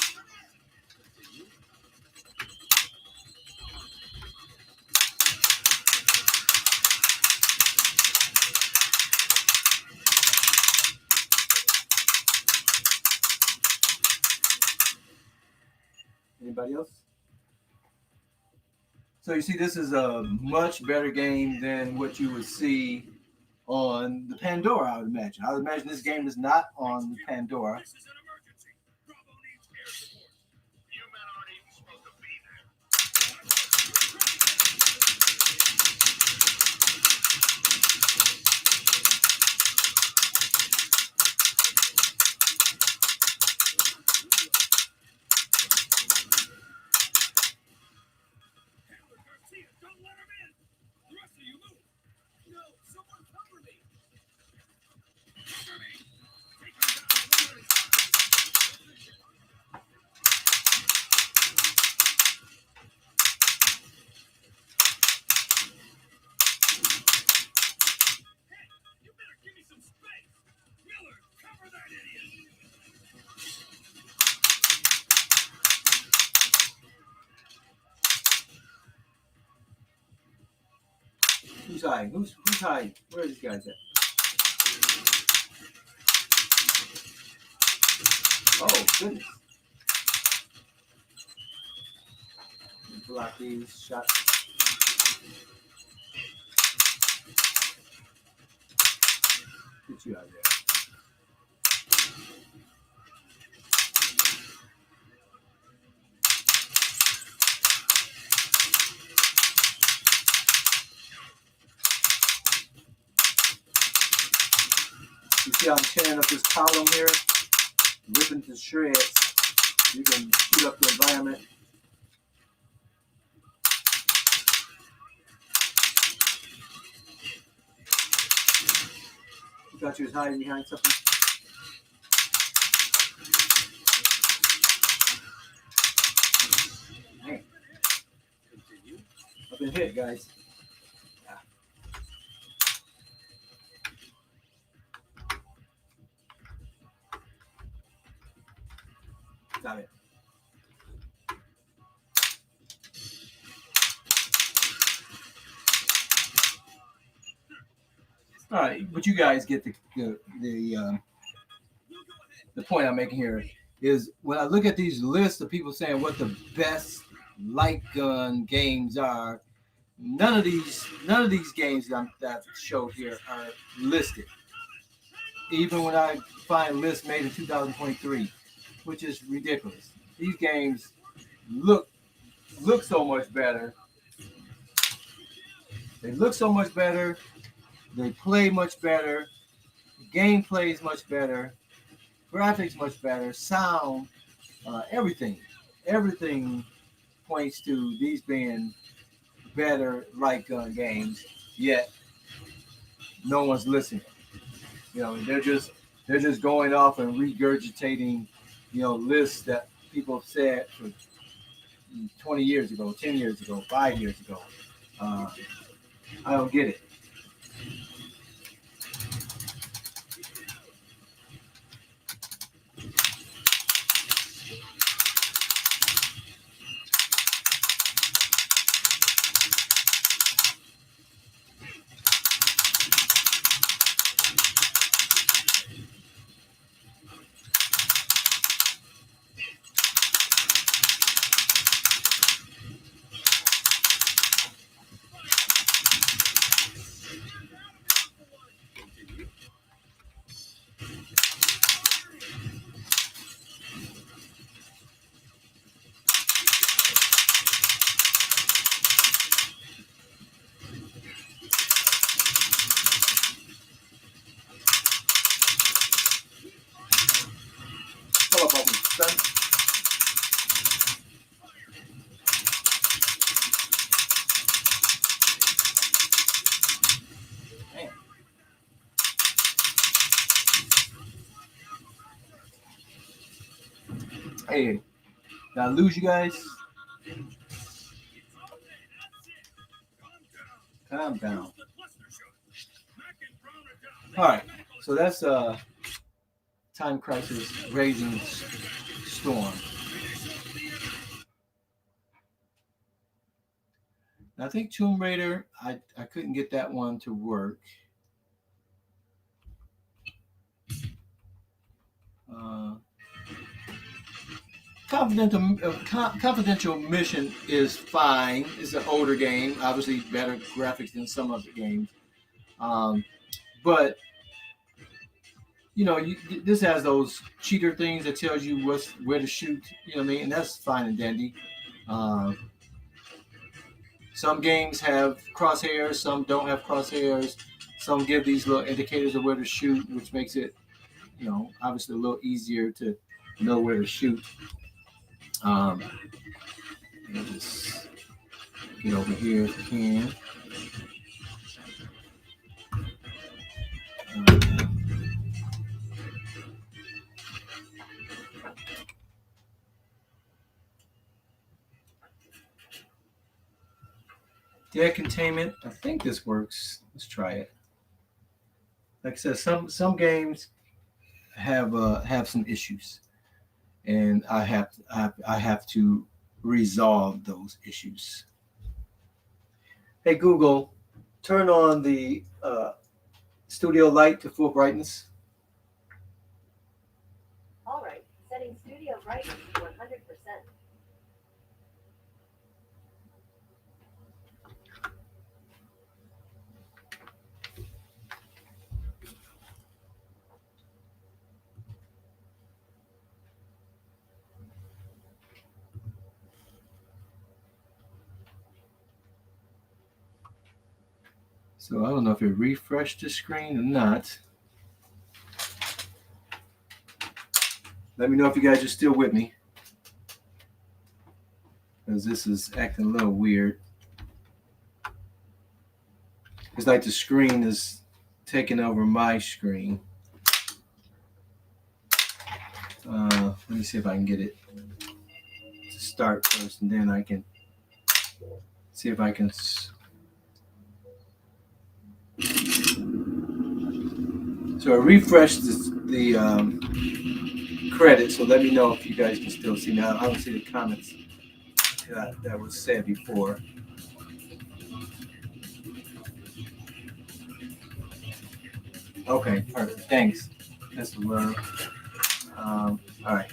Anybody else? So you see, this is a much better game than what you would see on the Pandora, I would imagine. I would imagine this game is not on the Pandora. Who's hiding? Who's hiding? Where are these guys at? Oh, goodness. Block these shots. Get you out of there. You see how I'm tearing up this column here, ripping to shreds. You can shoot up the environment. You thought you was hiding behind something? Man. I've been hit, guys. Got it. All right, but you guys get the point I'm making here is when I look at these lists of people saying what the best light gun games are, none of these games that I've showed here are listed. Even when I find lists made in 2023, which is ridiculous. These games look so much better. They look so much better. They play much better. Gameplay is much better. Graphics much better. Sound, everything points to these being better light gun games. Yet no one's listening. They're just going off and regurgitating, lists that people have said for 20 years ago, 10 years ago, 5 years ago. I don't get it. Hello, Bubble Son. Man. Hey, did I lose you guys? Calm down. All right, so that's Time Crisis Raging Storm. I think Tomb Raider, I couldn't get that one to work. Confidential Mission is fine. It's an older game, obviously better graphics than some of the games. But this has those cheater things that tells you where to shoot. You know what I mean, and that's fine and dandy. Some games have crosshairs, some don't have crosshairs. Some give these little indicators of where to shoot, which makes it, obviously a little easier to know where to shoot. Just get over here if you can. Dead containment. I think this works. Let's try it. Like I said, some games have some issues, and I have to resolve those issues. Hey Google, turn on the studio light to full brightness. All right, setting studio brightness to 100%. So I don't know if it refreshed the screen or not. Let me know if you guys are still with me, because this is acting a little weird. It's like the screen is taking over my screen. Let me see if I can get it to start first, and then I can see if I can. So I refreshed the credit, so let me know if you guys can still see now. I don't see the comments that was said before. Okay, perfect. Thanks. That's the word. All right.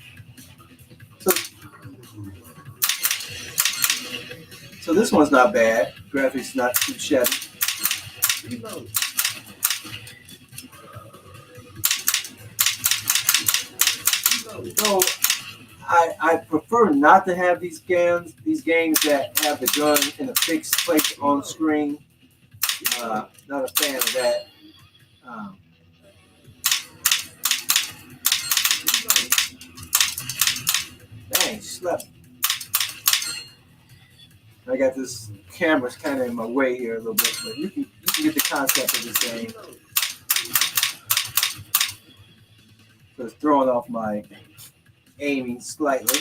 So this one's not bad. Graphics not too shabby. Reload. So I prefer not to have these games that have the gun in a fixed place on screen. Not a fan of that. Um, dang, slept. I got this camera's kind of in my way here a little bit, but you can get the concept of this game. So it's throwing off my aiming slightly.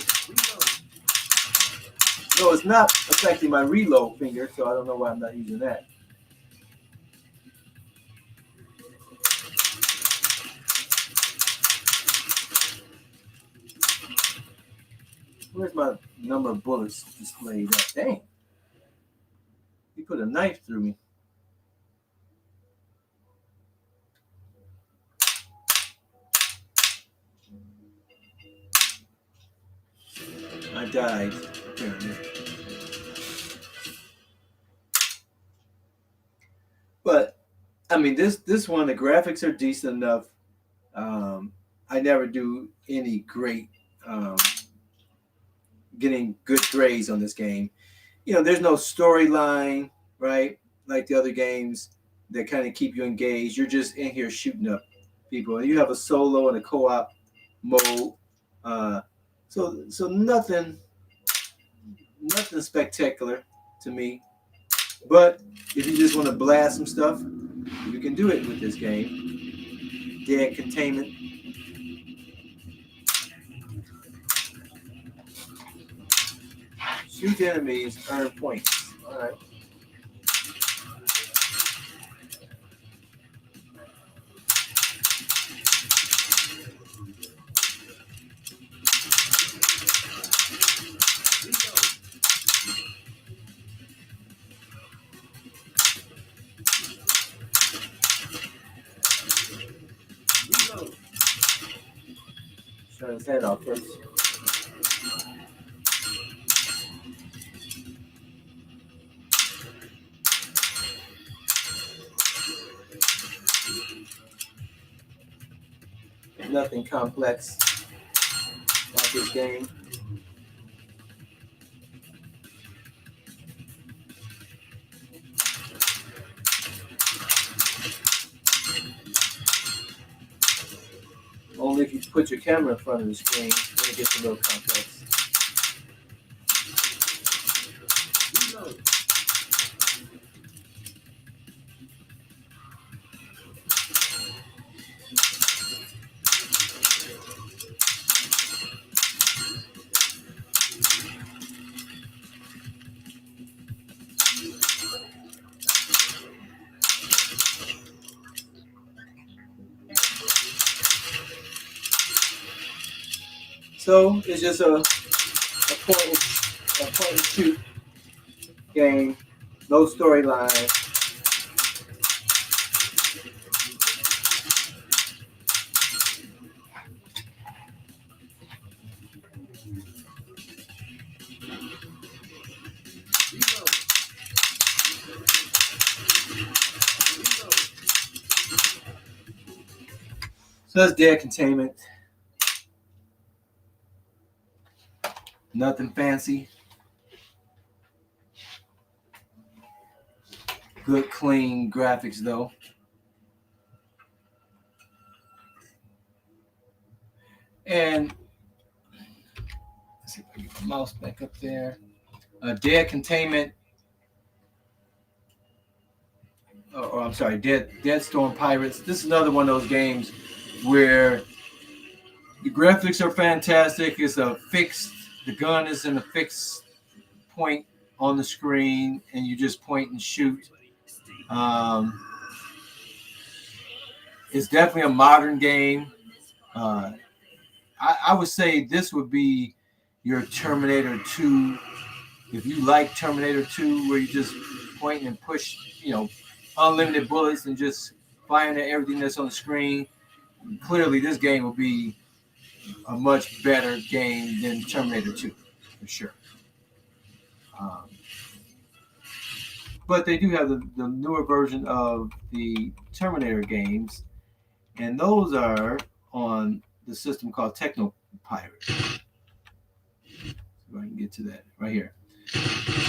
No, it's not affecting my reload finger, so I don't know why I'm not using that. Where's my number of bullets displayed at? Dang. He put a knife through me. I died. But I mean, this one, the graphics are decent enough. I never do any great getting good grades on this game. You know, there's no storyline, right? Like the other games that kind of keep you engaged. You're just in here shooting up people, and you have a solo and a co-op mode. So nothing spectacular to me. But if you just want to blast some stuff, you can do it with this game. Dead containment. Shoot enemies, earn points. All right. Shut his head off first. Nothing complex about this game. Only if you put your camera in front of the screen, then it gets a little complex. So it's just a point and shoot game, no storyline. So that's dead containment. Nothing fancy. Good, clean graphics, though. And let's see if I get my mouse back up there. Dead Containment, or I'm sorry, Dead Storm Pirates. This is another one of those games where the graphics are fantastic. It's the gun is in a fixed point on the screen, and you just point and shoot. It's definitely a modern game. I would say this would be your Terminator 2. If you like Terminator 2, where you just point and push, unlimited bullets and just firing at everything that's on the screen, clearly this game will be a much better game than Terminator 2, for sure. but they do have the newer version of the Terminator games, and those are on the system called Techno Pirate. So I can get to that right here.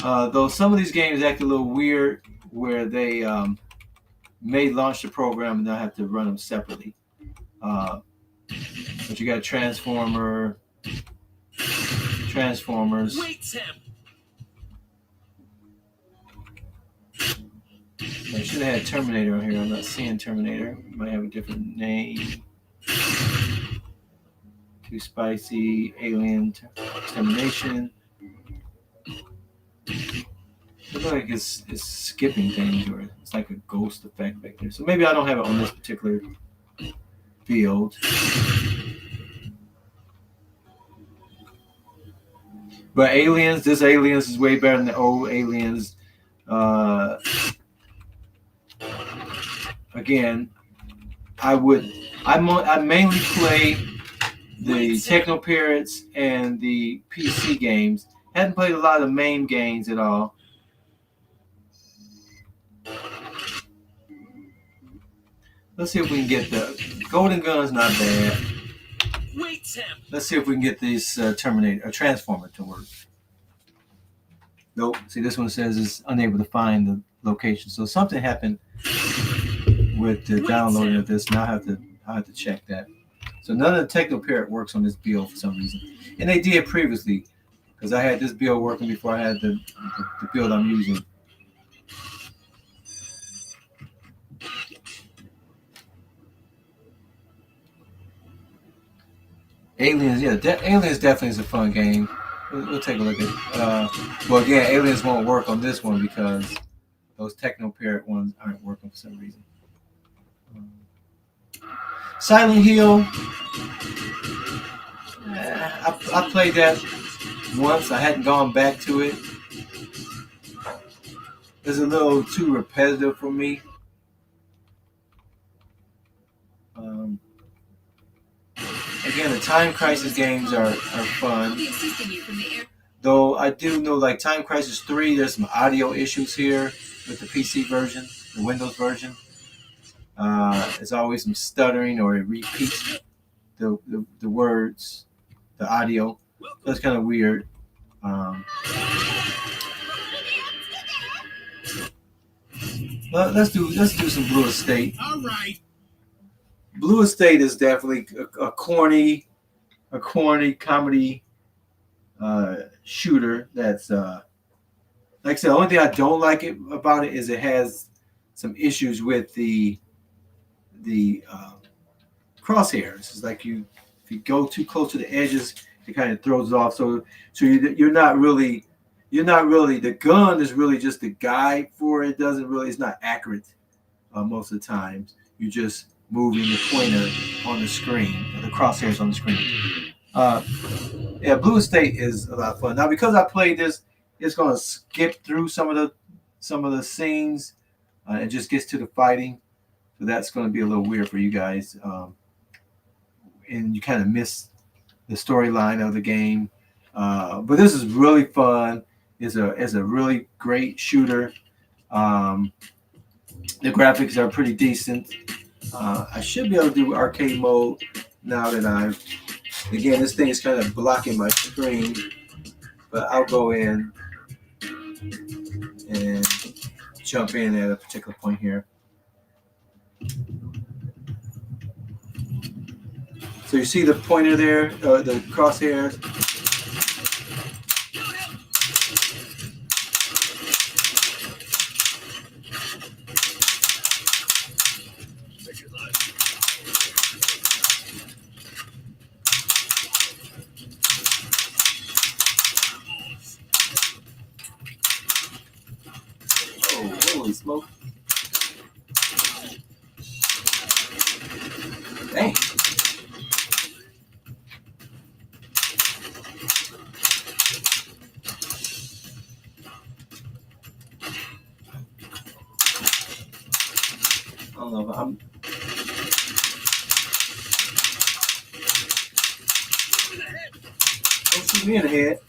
Though some of these games act a little weird, where they may launch the program and not have to run them separately. But you got Transformers. Wait, Sam. I should have had Terminator on here. I'm not seeing Terminator. Might have a different name. Too Spicy, Alien Extermination. It looks like it's skipping things, or it's like a ghost effect back there. So maybe I don't have it on this particular field. But Aliens, this Aliens is way better than the old Aliens. Again, I mainly play the Techno Pirates and the PC games. Hadn't played a lot of the main games at all. Let's see if we can get the Golden Gun's not bad. Wait, Sam. Let's see if we can get this Transformer to work. Nope. See, this one says it's unable to find the location. So something happened with the downloading of this, and I have to check that. So none of the Techno Pirate works on this build for some reason, and they did previously, because I had this build working before I had the build I'm using. Aliens, yeah, Aliens definitely is a fun game. We'll take a look at it. Well, again, Aliens won't work on this one because those Techno Pirate ones aren't working for some reason. Silent Hill, I played that once. I hadn't gone back to it. It's a little too repetitive for me. Again, the Time Crisis games are fun. Though I do know, like Time Crisis 3, there's some audio issues here with the PC version, the Windows version. There's always some stuttering, or it repeats the words, the audio. So it's kind of weird. Well, let's do some Blue Estate. All right. Blue Estate is definitely a corny comedy shooter. That's like I said, the only thing I don't like about it is it has some issues with the crosshairs. It's like if you go too close to the edges, it kind of throws it off. So you're not really the gun is really just the guide for it. It's not accurate most of the times. You just moving the pointer on the screen, the crosshairs on the screen. Yeah, Blue Estate is a lot of fun. Now, because I played this, it's going to skip through some of the scenes. It just gets to the fighting, so that's going to be a little weird for you guys, and you kind of miss the storyline of the game. But this is really fun. It's a really great shooter. The graphics are pretty decent. I should be able to do arcade mode now that again, this thing is kind of blocking my screen, but I'll go in and jump in at a particular point here. So you see the pointer there, the crosshairs. Holy smoke. Dang. I don't know if I'm... Don't shoot me in the head.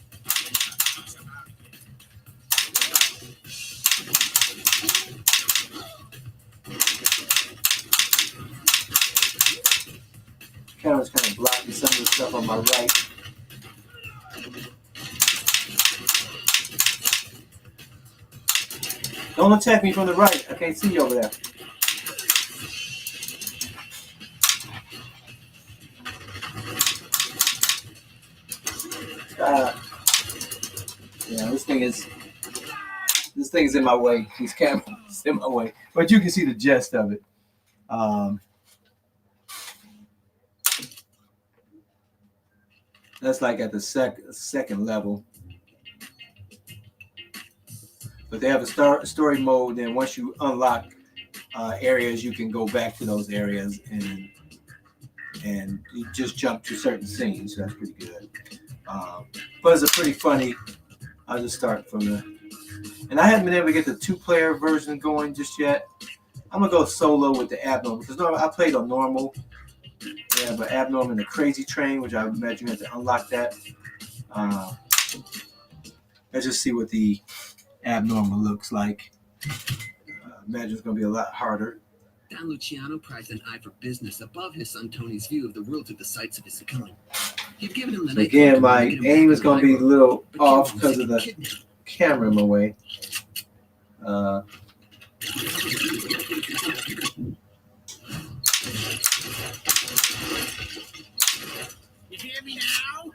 camera's kind of blocking some of the stuff on my right. Don't attack me from the right. I can't see you over there. Yeah, this thing is in my way. These cameras in my way, but you can see the gist of it. That's like at the second level. But they have a story mode, and once you unlock areas, you can go back to those areas and you just jump to certain scenes. So that's pretty good. But it's a pretty funny. I'll just start from the. And I haven't been able to get the 2-player version going just yet. I'm gonna go solo with the abnormal because I played on normal. Yeah, but abnormal and the crazy train, which I imagine you have to unlock that. Let's just see what the abnormal looks like. Imagine it's gonna be a lot harder. Don Luciano prized an eye for business above his son Tony's view of the world through the sights of his account. He'd given him the night. Again, my aim is gonna be a little off because of the camera in my way. You hear me now?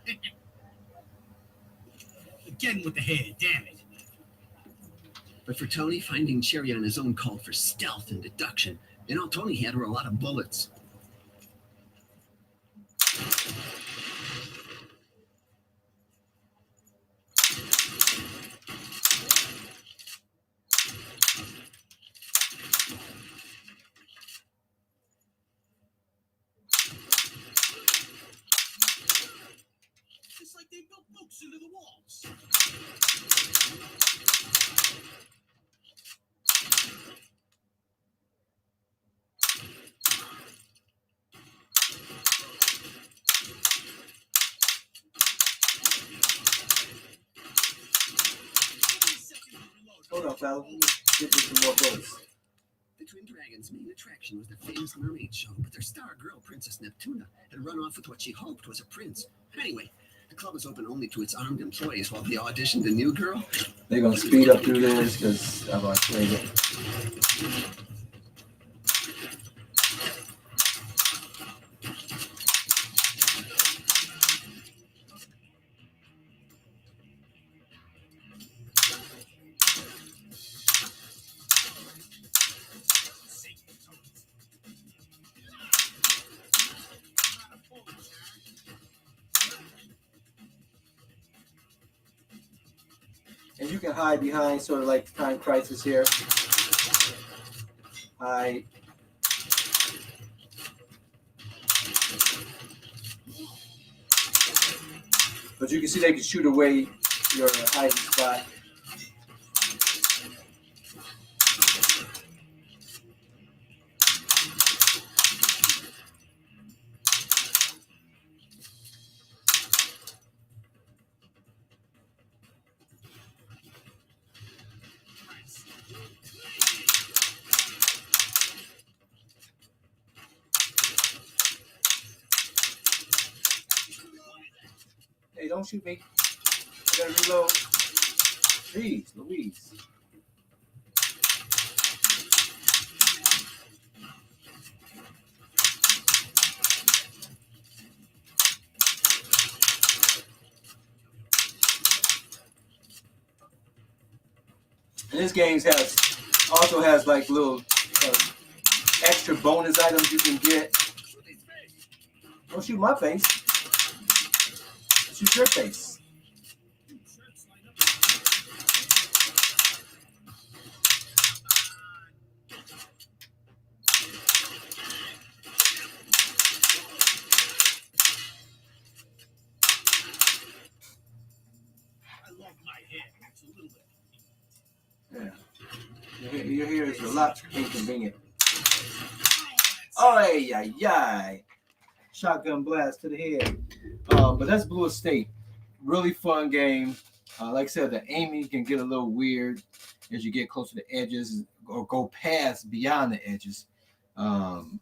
Again with the head, damn it. But for Tony, finding Cherry on his own called for stealth and deduction. And all Tony had were a lot of bullets. It's like they built books into the walls. Hold on, fellas. Let me get me some more bullets. The Twin Dragons' main attraction was the famous mermaid show, but their star girl, Princess Neptuna, had run off with what she hoped was a prince. Anyway, the club was open only to its armed employees while they auditioned a new girl. They're gonna speed up through this because I've already played it. And you can hide behind sort of like Time Crisis here. Hide. But you can see they can shoot away your hiding spot. Hey, don't shoot me. I gotta reload. Jeez, Louise. And this game also has like little extra bonus items you can get. Don't shoot my face. Shoot your face. I love my head. It's a little bit. Yeah. Your hair is a lot inconvenient. Oh, yeah. Shotgun blast to the head. But that's Blue Estate. Really fun game. Like I said, the aiming can get a little weird as you get closer to edges or go past beyond the edges. And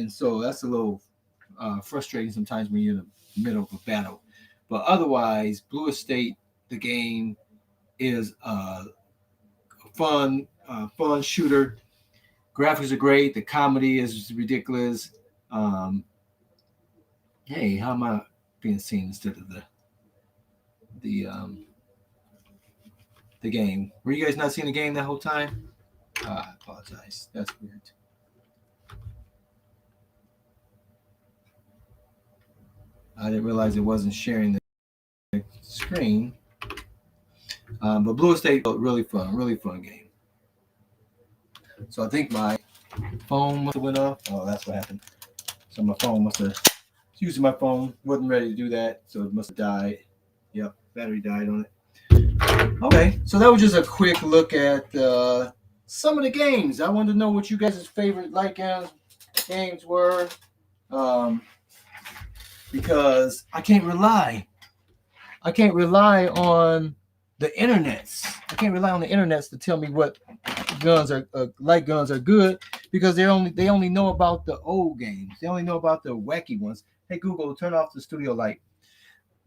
so that's a little frustrating sometimes when you're in the middle of a battle. But otherwise, Blue Estate, the game, is a fun shooter. Graphics are great. The comedy is ridiculous. Um, hey, how am I being seen instead of the um, the game? Were you guys not seeing the game that whole time? I apologize. That's weird. I didn't realize it wasn't sharing the screen. But Blue Estate, really fun game. So I think my phone must have went off. Oh, that's what happened. So my phone must have using my phone, wasn't ready to do that, so it must have died. Yep, battery died on it. Okay, so that was just a quick look at some of the games. I wanted to know what you guys' favorite light games were, um, because I can't rely on the internets. I can't rely on the internets to tell me what guns are light guns are good, because they only know about the old games. They only know about the wacky ones. Hey Google, turn off the studio light.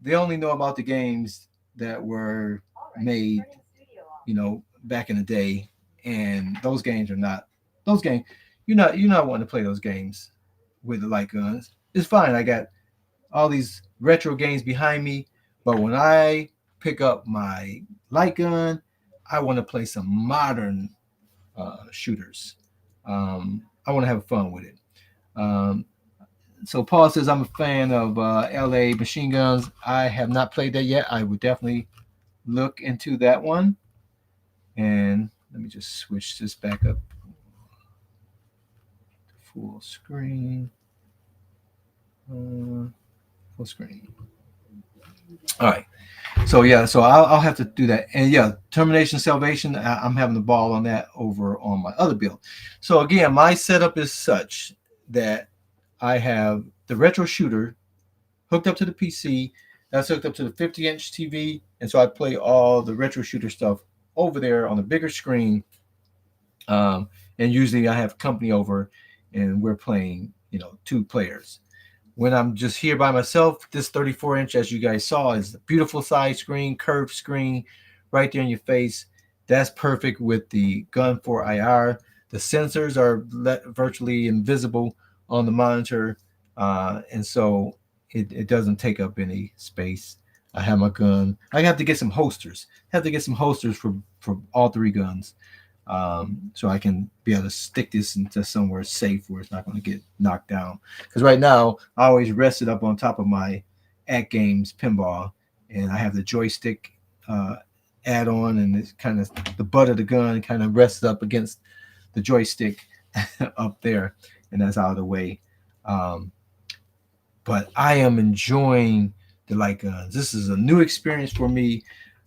They only know about the games that were made, back in the day, and those games are not those games. You're not wanting to play those games with the light guns. It's fine. I got all these retro games behind me, but when I pick up my light gun, I want to play some modern shooters. I want to have fun with it. Um, so Paul says I'm a fan of LA Machine Guns. I have not played that yet. I would definitely look into that one. And let me just switch this back up to full screen. Full screen. All right. So yeah, so I'll have to do that. And yeah, Termination Salvation, I'm having the ball on that over on my other build. So again, my setup is such that I have the retro shooter hooked up to the PC. That's hooked up to the 50-inch TV, and so I play all the retro shooter stuff over there on the bigger screen. And usually I have company over, and we're playing, 2 players. When I'm just here by myself, this 34-inch, as you guys saw, is a beautiful size screen, curved screen, right there in your face. That's perfect with the Gun 4 IR. The sensors are virtually invisible on the monitor, and so it doesn't take up any space. I have my gun. I have to get some holsters. For all 3 guns, so I can be able to stick this into somewhere safe where it's not going to get knocked down. Because right now, I always rest it up on top of my At Games pinball, and I have the joystick add-on, and it's kind of the butt of the gun kind of rests up against the joystick up there, and that's out of the way. But I am enjoying the light guns. This is a new experience for me.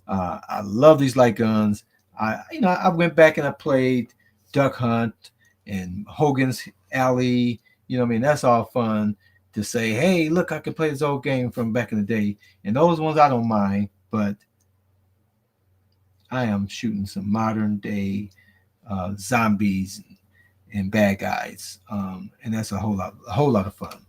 I love these light guns. I went back and I played Duck Hunt and Hogan's Alley. That's all fun to say, hey, look, I can play this old game from back in the day. And those ones I don't mind, but I am shooting some modern day zombies and bad guys, and that's a whole lot of fun.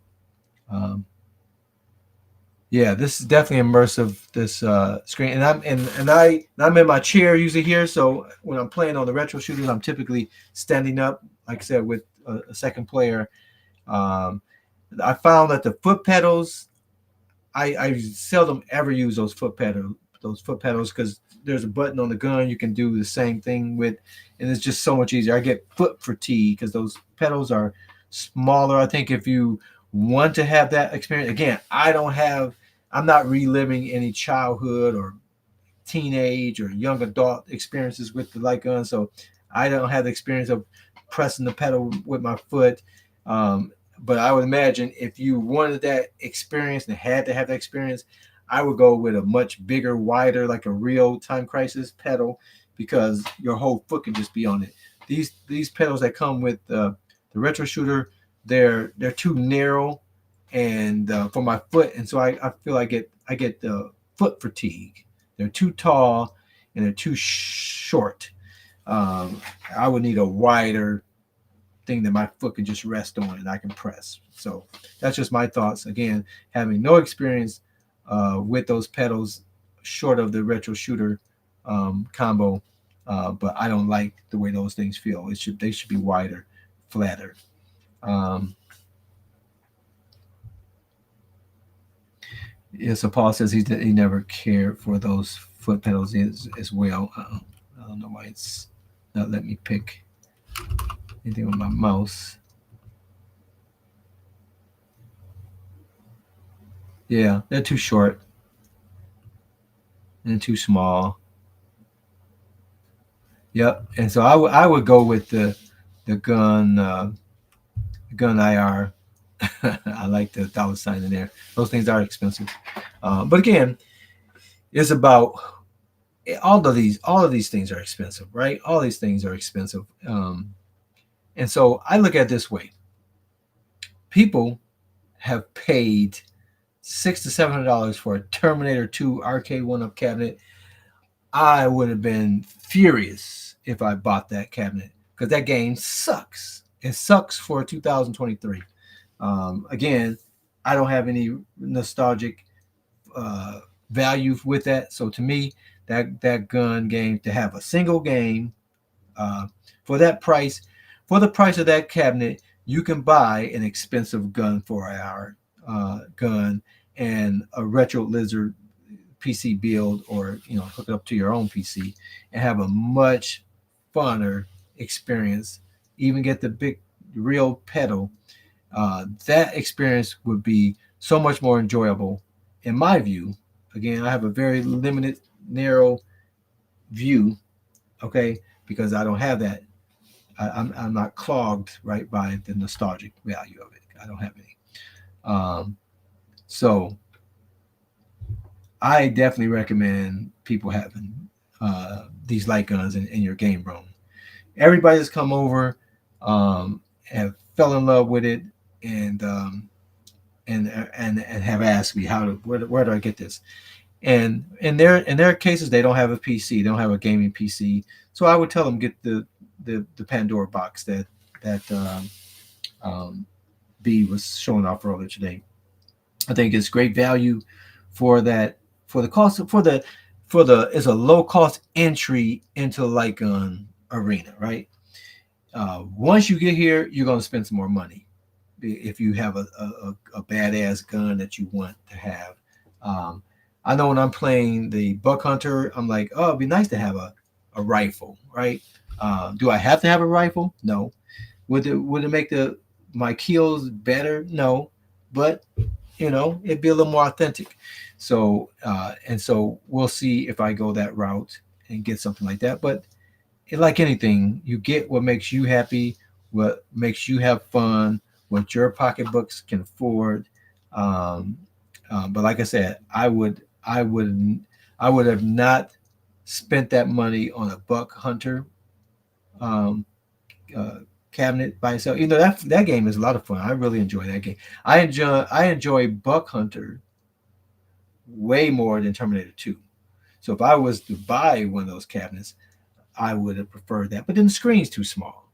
Yeah, this is definitely immersive. This screen, and I'm in my chair usually here. So when I'm playing on the retro shooters, I'm typically standing up, like I said, with a second player. I found that the foot pedals, I seldom ever use those foot pedals because there's a button on the gun you can do the same thing with, and it's just so much easier. I get foot fatigue because those pedals are smaller. I think if you want to have that experience, again, I'm not reliving any childhood or teenage or young adult experiences with the light gun, so I don't have the experience of pressing the pedal with my foot. But I would imagine if you wanted that experience and had to have that experience, I would go with a much bigger, wider, like a real Time Crisis pedal, because your whole foot can just be on it. These pedals that come with the retro shooter, they're too narrow and for my foot, and so I feel I get the foot fatigue. They're too tall and they're too short. I would need a wider thing that my foot can just rest on and I can press. So that's just my thoughts. Again, having no experience with those pedals, short of the retro shooter combo, but I don't like the way those things feel. They should be wider, flatter. Um, yeah, so Paul says he never cared for those foot pedals as well. I don't know why it's not letting me pick anything with my mouse. Yeah, they're too short and too small. Yep. And so I would go with the gun IR. I like the dollar sign in there. Those things are expensive, but again, it's about all of these things are expensive, right? All these things are expensive, and so I look at it this way: people have paid $600 to $700 for a Terminator 2 arcade one-up cabinet. I would have been furious if I bought that cabinet because that game sucks. It sucks for 2023. Again, I don't have any nostalgic uh, value with that. So to me, that gun game to have a single game uh, for that price, for the price of that cabinet, you can buy an expensive gun for our gun and a retro lizard PC build, or hook it up to your own PC and have a much funner experience. Even get the big real pedal. That experience would be so much more enjoyable, in my view. Again, I have a very limited, narrow view, okay, because I don't have that. I'm not clogged right by the nostalgic value of it. I don't have any. So I definitely recommend people having these light guns in your game room. Everybody that's come over have fell in love with it, and and have asked me where do I get this? And in their cases, they don't have a PC, they don't have a gaming PC. So I would tell them get the Pandora box that um, B was showing off earlier today. I think it's great value for that, for the cost, for the it's a low cost entry into the light gun arena, right? Once you get here, you're going to spend some more money if you have a badass gun that you want to have. Um, I know when I'm playing the Buck Hunter, I'm like, oh, it'd be nice to have a rifle, right? Do I have to have a rifle? No. Would it make my kills better? No, but it'd be a little more authentic. So and so we'll see if I go that route and get something like that. But like anything, you get what makes you happy, what makes you have fun, what your pocketbooks can afford. Um, but like I said, I would have not spent that money on a Buck Hunter um, uh, cabinet by itself. That game is a lot of fun. I really enjoy that game. I enjoy Buck Hunter way more than Terminator 2. So if I was to buy one of those cabinets, I would have preferred that. But then the screen's too small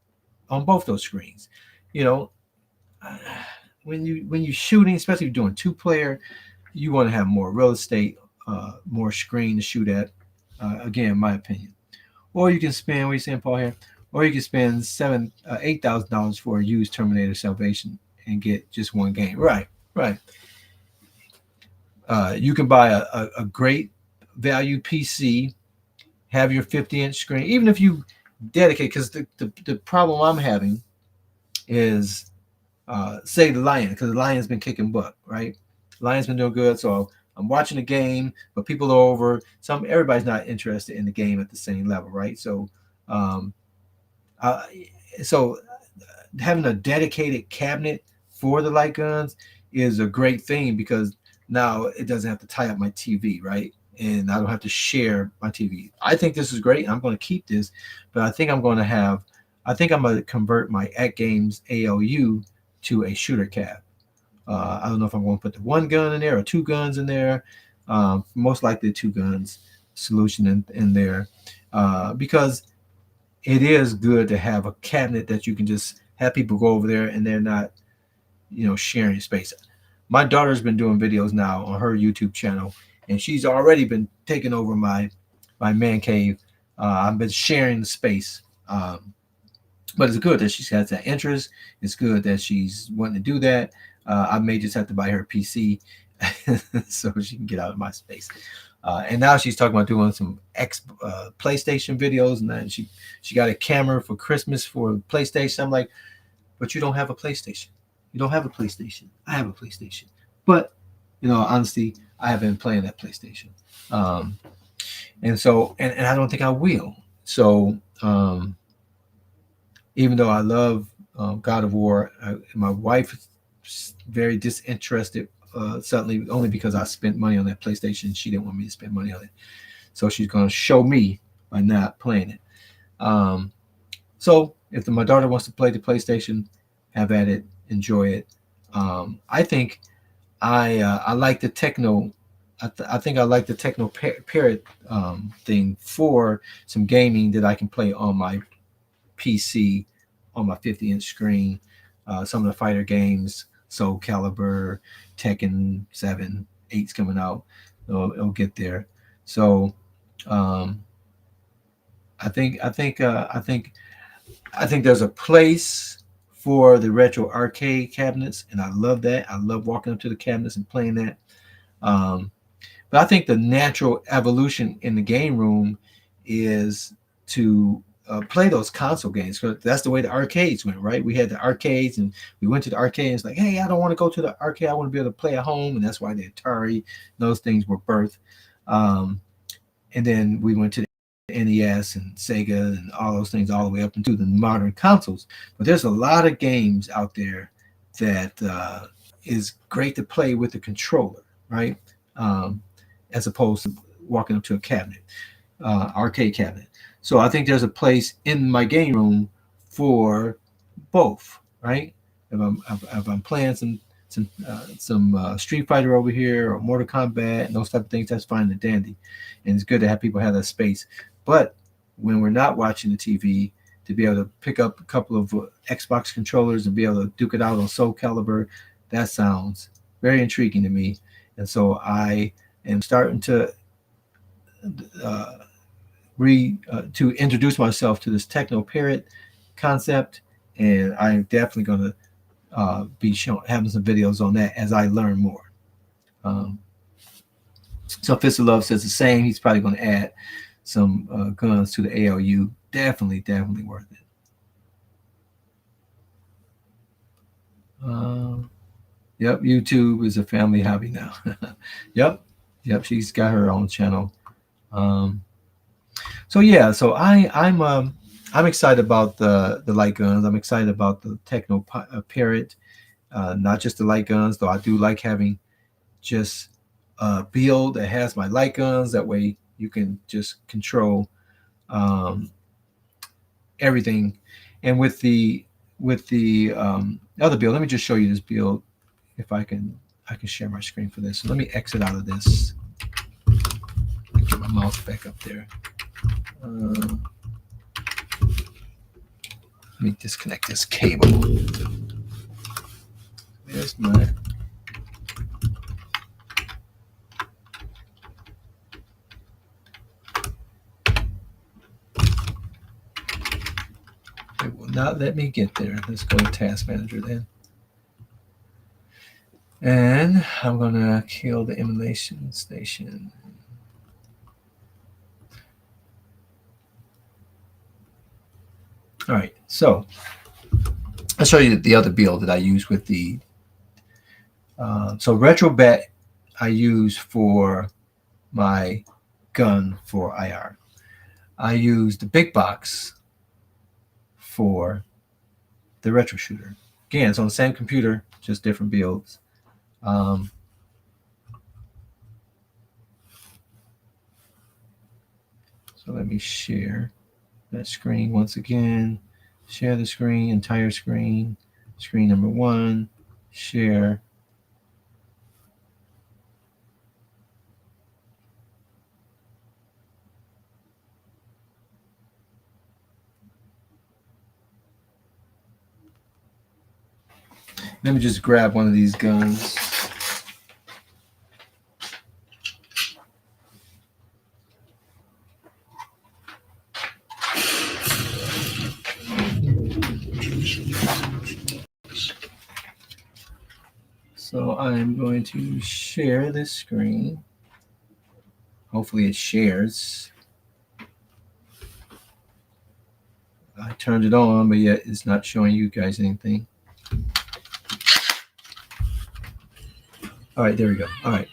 on both those screens. You know, when you shooting, especially if you're doing two-player, you want to have more real estate, more screen to shoot at. Again, my opinion. Or you can spend, what are you saying, Paul, here? Or you can spend $8,000 for a used Terminator Salvation and get just one game. Right, right. You can buy a great value PC, have your 50-inch screen, even if you dedicate, because the problem I'm having is, say the Lion, because the Lion's been kicking butt, right? Lion's been doing good, so I'm watching the game, but people are over. Everybody's not interested in the game at the same level, right? Um, uh, so having a dedicated cabinet for the light guns is a great thing, because now it doesn't have to tie up my TV, right? And I don't have to share my TV. I think this is great. I'm going to keep this, but I think I'm going to convert my At Games ALU to a shooter cab. I don't know if I'm going to put the one gun in there or two guns in there. Most likely two guns solution in there, because it is good to have a cabinet that you can just have people go over there and they're not, sharing space. My daughter's been doing videos now on her YouTube channel, and she's already been taking over my man cave. I've been sharing the space. But it's good that she has that interest. It's good that she's wanting to do that. I may just have to buy her a PC so she can get out of my space. And now she's talking about doing some PlayStation videos, and then she got a camera for Christmas for PlayStation. I'm like, but you don't have a PlayStation. You don't have a PlayStation. I have a PlayStation. But honestly, I have been playing that PlayStation, and so and I don't think I will. So. Even though I love God of War, my wife is very disinterested. Suddenly, only because I spent money on that PlayStation, she didn't want me to spend money on it, so she's going to show me by not playing it. So if my daughter wants to play the PlayStation, have at it, enjoy it. I think I like the techno. I think I like the techno parrot thing for some gaming that I can play on my PC on my 50-inch screen. Some of the fighter games, Soul Calibur, Tekken 7, 8's coming out. It'll get there. So I think there's a place for the retro arcade cabinets, and I love that. I love walking up to the cabinets and playing that. But I think the natural evolution in the game room is to play those console games. That's the way the arcades went, right? We had the arcades, and we went to the arcade. And it's like, hey, I don't want to go to the arcade. I want to be able to play at home, and that's why the Atari, those things were birthed. And then we went to the NES and Sega and all those things, all the way up into the modern consoles. But there's a lot of games out there that is great to play with the controller, right? As opposed to walking up to a cabinet, arcade cabinet. So I think there's a place in my game room for both, right? If I'm playing some Street Fighter over here or Mortal Kombat and those type of things, that's fine and dandy, and it's good to have people have that space. But when we're not watching the TV, to be able to pick up a couple of Xbox controllers and be able to duke it out on Soul Calibur, that sounds very intriguing to me. And so I am starting to to introduce myself to this techno parrot concept, and I'm definitely going to be having some videos on that as I learn more. So Fist of Love says the same. He's probably going to add some guns to the ALU. Definitely worth it. Yep, YouTube is a family hobby now. Yep, she's got her own channel. So yeah, so I'm excited about the light guns. I'm excited about the techno parrot. Not just the light guns, though I do like having just a build that has my light guns. That way you can just control everything. And with the other build, let me just show you this build. If I can share my screen for this. So let me exit out of this. Get my mouse back up there. Let me disconnect this cable. There's my. It will not let me get there. Let's go to Task Manager then. And I'm going to kill the emulation station. All right, so I'll show you the other build that I use with the. So Retro Bet I use for my gun for IR. I use the big box for the Retro Shooter. Again, it's on the same computer, just different builds. So let me share that screen once again. Share the screen, entire screen. Screen number 1, share. Let me just grab one of these guns. So I'm going to share this screen. Hopefully it shares. I turned it on, but yet it's not showing you guys anything. All right, there we go. All right.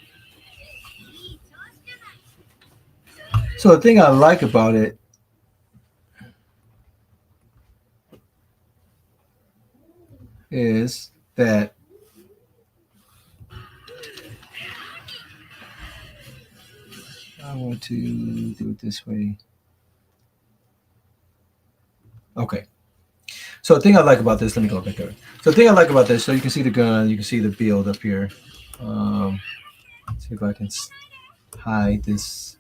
So the thing I like about it is that I want to do it this way. Okay. So the thing I like about this, let me go back there. So the thing I like about this, so you can see the gun, you can see the build up here. See if I can hide this.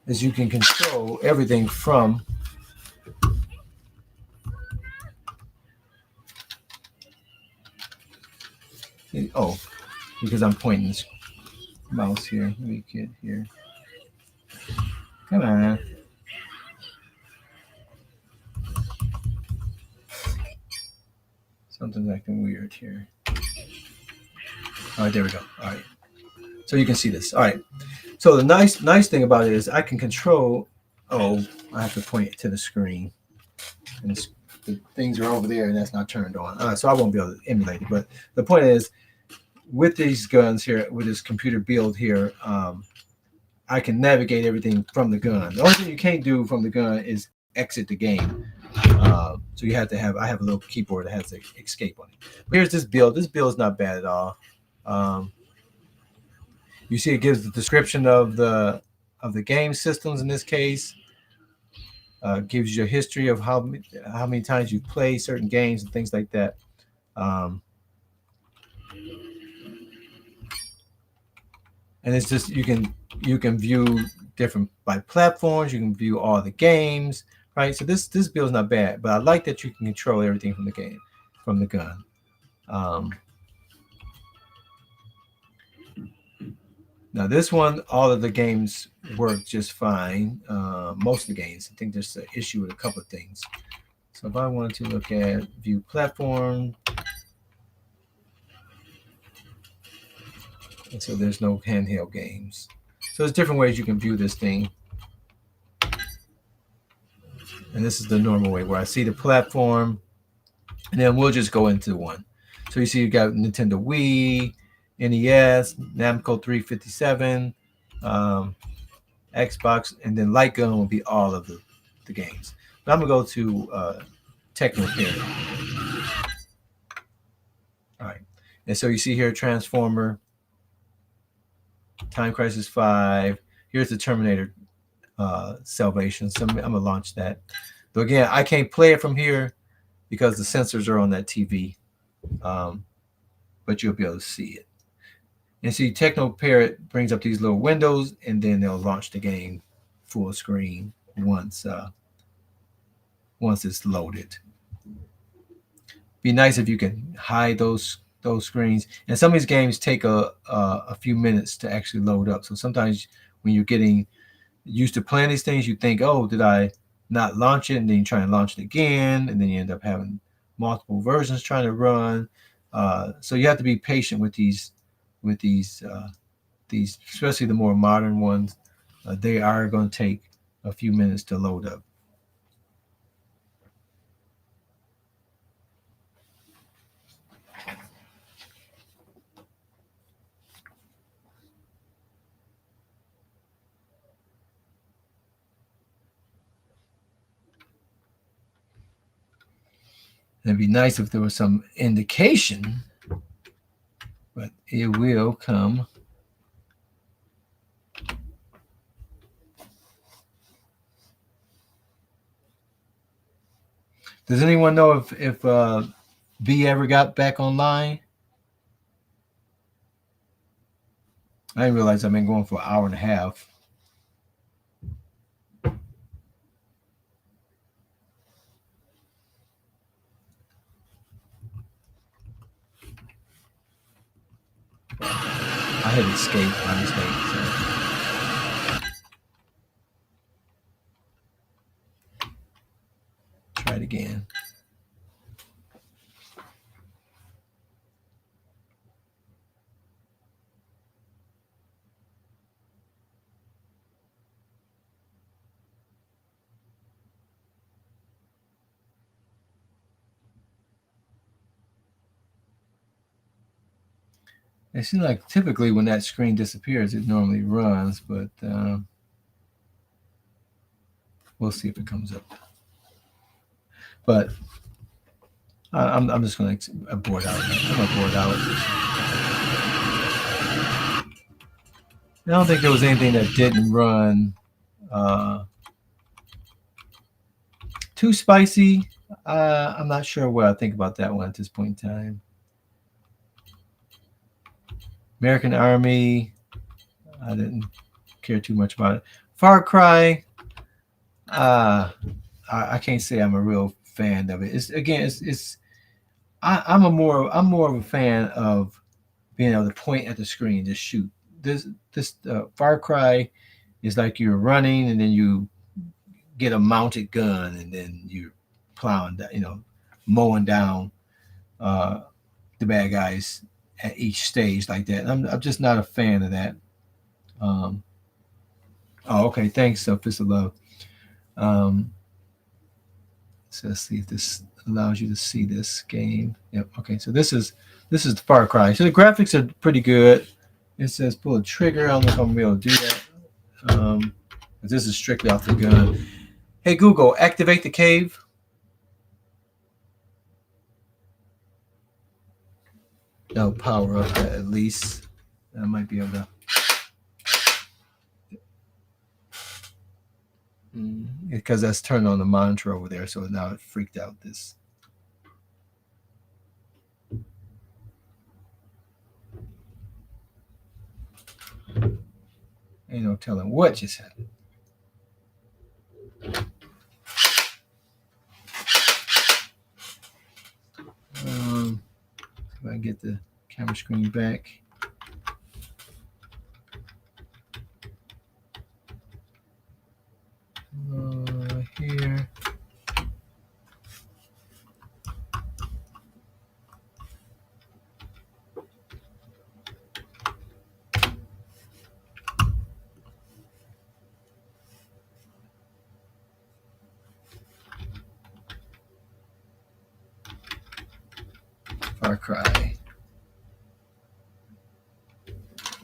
Is you can control everything from because I'm pointing this mouse here. Let me get here. Come on. Something's acting weird here. All right, there we go. All right. So you can see this. All right. So the nice thing about it is I can control. Oh, I have to point it to the screen, and the things are over there, and that's not turned on. So I won't be able to emulate it. But the point is, with these guns here, with this computer build here, I can navigate everything from the gun. The only thing you can't do from the gun is exit the game. So you have to have. I have a little keyboard that has the escape on it. But here's this build. This build is not bad at all. You see, it gives the description of the game systems in this case. Gives you a history of how many times you play certain games and things like that. And it's just you can view different by platforms. You can view all the games, right? So this build is not bad, but I like that you can control everything from the game, from the gun. Now this one, all of the games work just fine. Most of the games. I think there's an issue with a couple of things. So if I wanted to look at view platform, and so there's no handheld games. So there's different ways you can view this thing. And this is the normal way where I see the platform, and then we'll just go into one. So you see you got Nintendo Wii, NES, Namco 357, Xbox, and then Lightgun will be all of the games. But I'm going to go to Techno-Care. All right. And so you see here Transformer, Time Crisis 5. Here's the Terminator Salvation. So I'm going to launch that. Though again, I can't play it from here because the sensors are on that TV. But you'll be able to see it. And see, Techno Parrot brings up these little windows, and then they'll launch the game full screen once it's loaded. Be nice if you can hide those screens. And some of these games take a few minutes to actually load up. So sometimes when you're getting used to playing these things, you think, oh, did I not launch it? And then you try and launch it again, and then you end up having multiple versions trying to run. So you have to be patient with these, especially the more modern ones. They are going to take a few minutes to load up. It'd be nice if there was some indication, but it will come. Does anyone know if B ever got back online? I didn't realize I've been going for an hour and a half. hit escape by mistake. So try it again. It seems like typically when that screen disappears, it normally runs, but we'll see if it comes up. But I'm just going to abort out. I'm going to abort out. I don't think there was anything that didn't run too spicy. I'm not sure what I think about that one at this point in time. American Army, I didn't care too much about it. Far Cry, I can't say I'm a real fan of it. I'm more of a fan of being able to point at the screen, just shoot. This Far Cry is like you're running and then you get a mounted gun and then you're plowing down, mowing down the bad guys at each stage like that. I'm just not a fan of that. Oh, okay. Thanks, Fist of Love. So let's see if this allows you to see this game. Yep. Okay. So this is the Far Cry. So the graphics are pretty good. It says pull a trigger. I don't know if I'm gonna be able to do that. But this is strictly off the gun. Hey Google, activate the cave. That'll power up that at least. I might be able to. Because that's turned on the monitor over there, so now it freaked out this. Ain't no telling what just happened. If I can get the camera screen back. Here. Far Cry.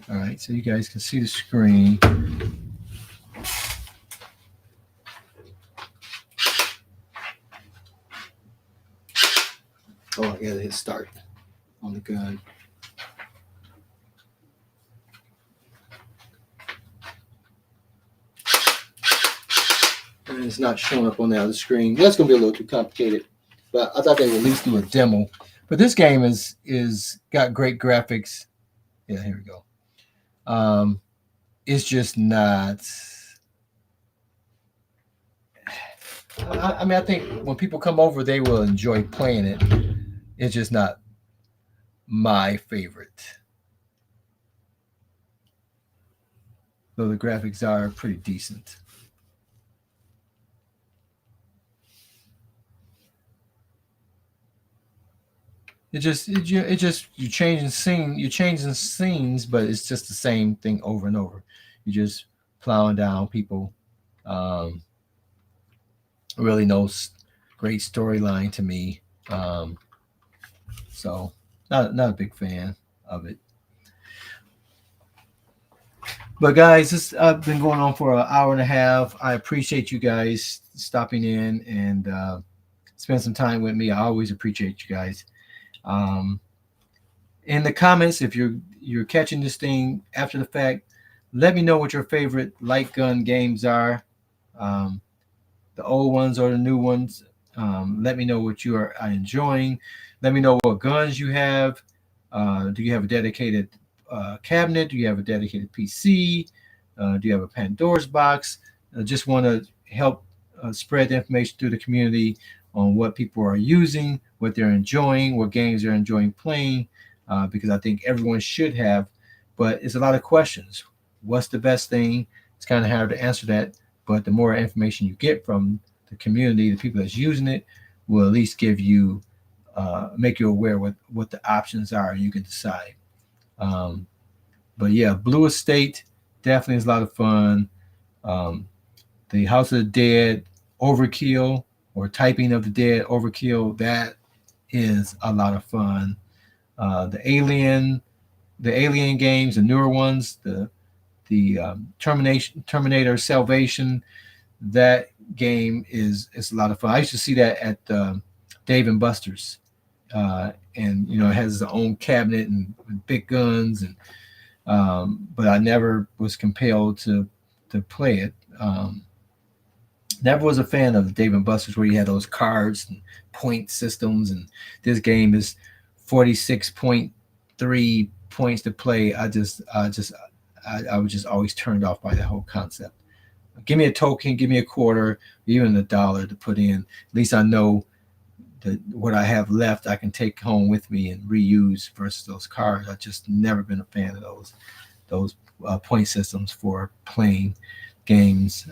All right, so you guys can see the screen. Oh, I gotta hit start on the gun. And it's not showing up on the other screen. That's gonna be a little too complicated, but I thought they would at least do a demo. But this game is got great graphics. Yeah, here we go. It's just not. I mean, I think when people come over, they will enjoy playing it. It's just not my favorite. Though the graphics are pretty decent. It just you're changing scenes, but it's just the same thing over and over. You're just plowing down people. Really no great storyline to me. So not a big fan of it. But guys, this I've been going on for an hour and a half. I appreciate you guys stopping in and spend some time with me. I always appreciate you guys. In the comments, if you're catching this thing after the fact, let me know what your favorite light gun games are. The old ones or the new ones. Let me know what you are enjoying. Let me know what guns you have. Do you have a dedicated cabinet? Do you have a dedicated PC? Do you have a Pandora's box? I just want to help spread the information through the community on what people are using, what they're enjoying, what games they're enjoying playing, because I think everyone should have but it's a lot of questions. What's the best thing? It's kind of hard to answer that, but the more information you get from the community, the people that's using it, will at least give you, make you aware what the options are, and you can decide. Um, but yeah, Blue Estate definitely is a lot of fun. Um, the House of the Dead Overkill, or Typing of the Dead Overkill, that is a lot of fun. The Alien games, the newer ones, the Terminator Salvation, that game is a lot of fun. I used to see that at Dave and Buster's, and it has its own cabinet and big guns, and but I never was compelled to play it. Never was a fan of the Dave and Buster's where you had those cards and point systems, and this game is 46.3 points to play. I was just always turned off by the whole concept. Give me a token, give me a quarter, even $1 to put in. At least I know that what I have left I can take home with me and reuse versus those cards. I've just never been a fan of those point systems for playing games.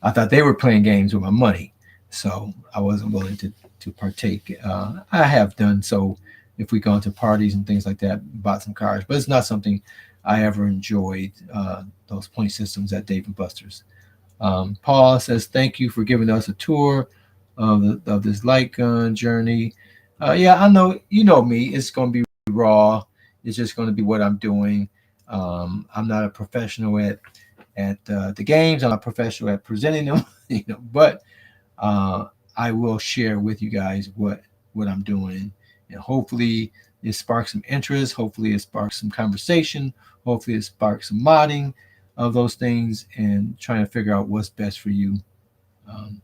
I thought they were playing games with my money, so I wasn't willing to partake. I have done so if we gone to parties and things like that, bought some cards, but it's not something I ever enjoyed. Those point systems at Dave and Buster's. Paul says, "Thank you for giving us a tour of this light gun journey." Yeah, I know, me. It's going to be raw. It's just going to be what I'm doing. I'm not a professional at the games. I'm a professional at presenting them, but I will share with you guys what I'm doing, and hopefully it sparks some interest. Hopefully it sparks some conversation. Hopefully it sparks some modding of those things, and trying to figure out what's best for you. Um,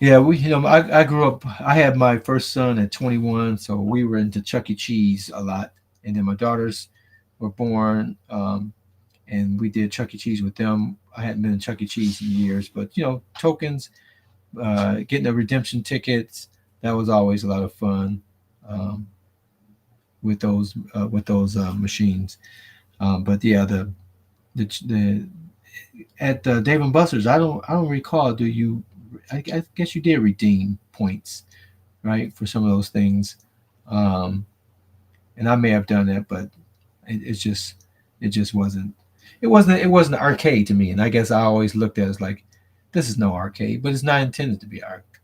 yeah, I grew up. I had my first son at 21, so we were into Chuck E. Cheese a lot, and then my daughters were born, and we did Chuck E. Cheese with them. I hadn't been in Chuck E. Cheese in years, but tokens, getting the redemption tickets, that was always a lot of fun, with those machines. But yeah, the at Dave and Buster's, I don't recall. Do you? I guess you did redeem points, right, for some of those things, um, and I may have done that, but it just wasn't. It wasn't arcade to me, and I guess I always looked at it as like, this is no arcade, but it's not intended to be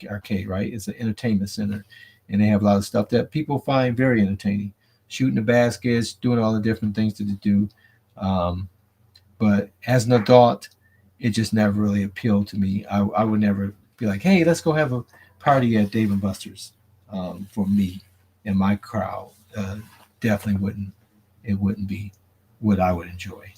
arcade, right? It's an entertainment center, and they have a lot of stuff that people find very entertaining, shooting the baskets, doing all the different things that they do. Um, but as an adult, it just never really appealed to me. I would never be like, hey, let's go have a party at Dave and Buster's. For me and my crowd, definitely wouldn't. It wouldn't be what I would enjoy.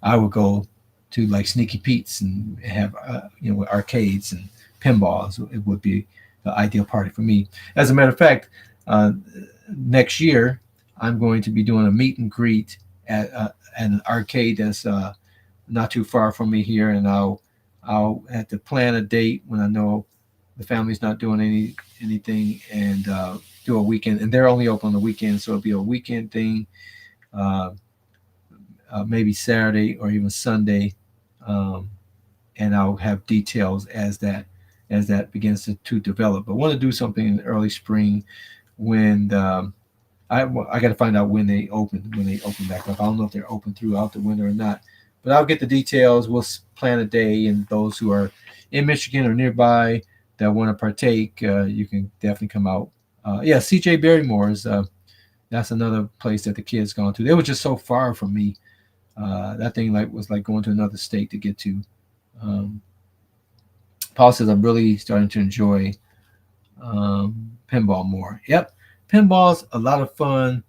I would go to like Sneaky Pete's and have with arcades and pinballs. It would be the ideal party for me. As a matter of fact, uh, next year I'm going to be doing a meet and greet at an arcade that's not too far from me here, and I'll have to plan a date when I know the family's not doing anything, and do a weekend. And they're only open on the weekend, so it'll be a weekend thing. Uh, Maybe Saturday or even Sunday, um, and I'll have details as that begins to develop. But I want to do something in the early spring when I got to find out when they open back up. I don't know if they're open throughout the winter or not, but I'll get the details. We'll plan a day, and those who are in Michigan or nearby that want to partake, you can definitely come out. Yeah, CJ Barrymore's. That's another place that the kids gone to. They were just so far from me. That thing was like going to another state to get to. Um, Paul says I'm really starting to enjoy pinball more. Yep, pinball's a lot of fun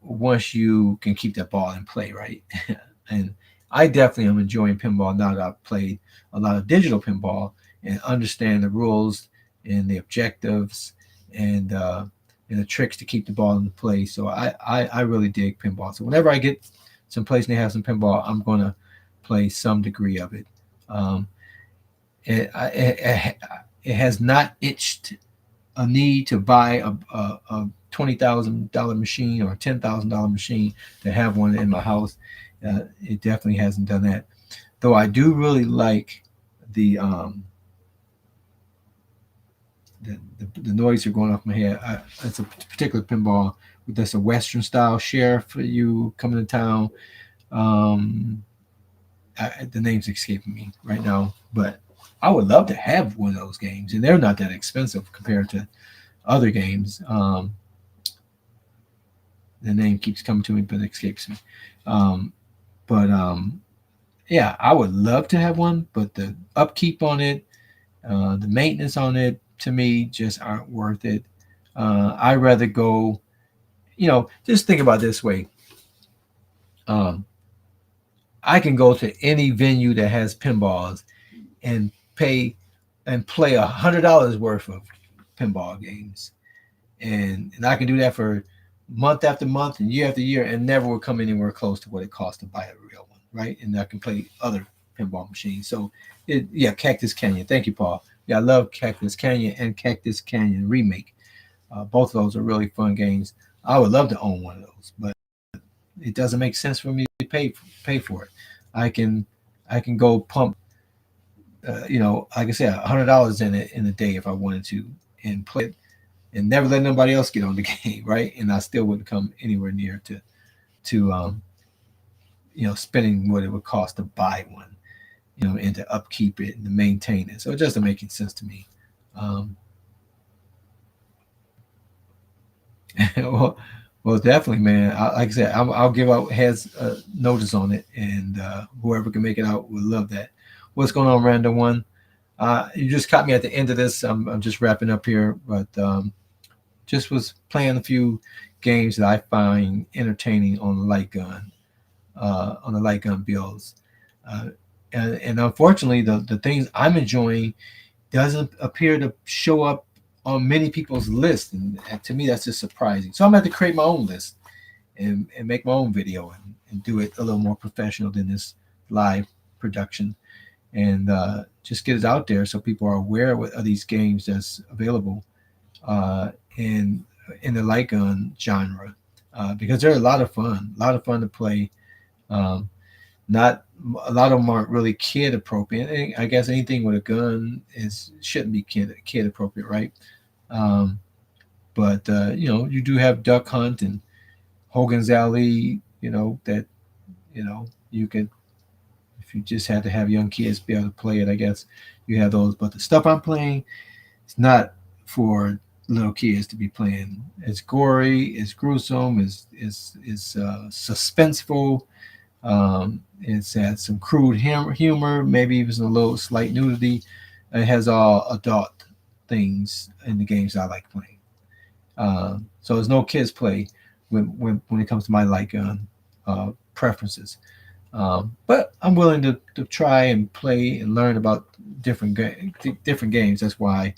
once you can keep that ball in play, right? And I definitely am enjoying pinball now that I've played a lot of digital pinball and understand the rules and the objectives, and the tricks to keep the ball in play. So I really dig pinball. So whenever I get some place and they have some pinball, I'm gonna play some degree of it. Um, it has not itched a need to buy a $20,000 machine or a $10,000 machine to have one in my house. It definitely hasn't done that. Though I do really like the the noise are going off my head. It's a particular pinball that's a Western style sheriff for you coming to town. Um, the name's escaping me right now, but I would love to have one of those games, and they're not that expensive compared to other games. The name keeps coming to me, but it escapes me. Um, but yeah, I would love to have one, but the upkeep on it, the maintenance on it, to me, just aren't worth it. I'd rather go, just think about it this way. Um, I can go to any venue that has pinballs and pay and play $100 worth of pinball games, and I can do that for month after month and year after year, and never will come anywhere close to what it costs to buy a real one, right? And I can play other pinball machines. So, yeah, Cactus Canyon. Thank you, Paul. Yeah, I love Cactus Canyon and Cactus Canyon Remake. Both of those are really fun games. I would love to own one of those, but it doesn't make sense for me to pay for it. I can go pump, like I said, $100 in it in a day if I wanted to, and play it, and never let nobody else get on the game, right? And I still wouldn't come anywhere near to spending what it would cost to buy one, and to upkeep it and to maintain it. So it doesn't make any sense to me. Well, definitely, man. Like I said, I'll give out heads notice on it, and whoever can make it out would love that. What's going on, Random One? You just caught me at the end of this. I'm just wrapping up here, but just was playing a few games that I find entertaining on the light gun, builds. And unfortunately, the things I'm enjoying doesn't appear to show up on many people's lists, and to me that's just surprising. So I'm going to have to create my own list and make my own video and do it a little more professional than this live production, and just get it out there so people are aware of these games that's available in the light gun genre, because they're a lot of fun to play. Not a lot of them aren't really kid appropriate. I guess anything with a gun shouldn't be kid appropriate, right? But you do have Duck Hunt and Hogan's Alley. That you could, if you just had to have young kids be able to play it. I guess you have those. But the stuff I'm playing, it's not for little kids to be playing. It's gory, it's gruesome, it's suspenseful. It's had some crude humor, maybe even a little slight nudity. It has all adult things in the games I like playing. So there's no kids play when it comes to my light gun preferences. But I'm willing to try and play and learn about different games. That's why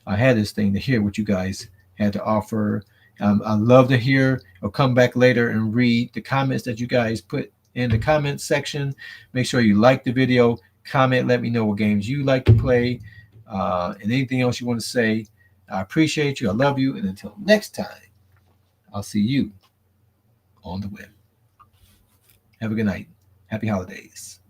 I had this thing to hear what you guys had to offer. I love to hear or come back later and read the comments that you guys put in the comment section. Make sure you like the video, comment, let me know what games you like to play, and anything else you want to say. I appreciate you. I love you. And until next time, I'll see you on the web. Have a good night. Happy holidays.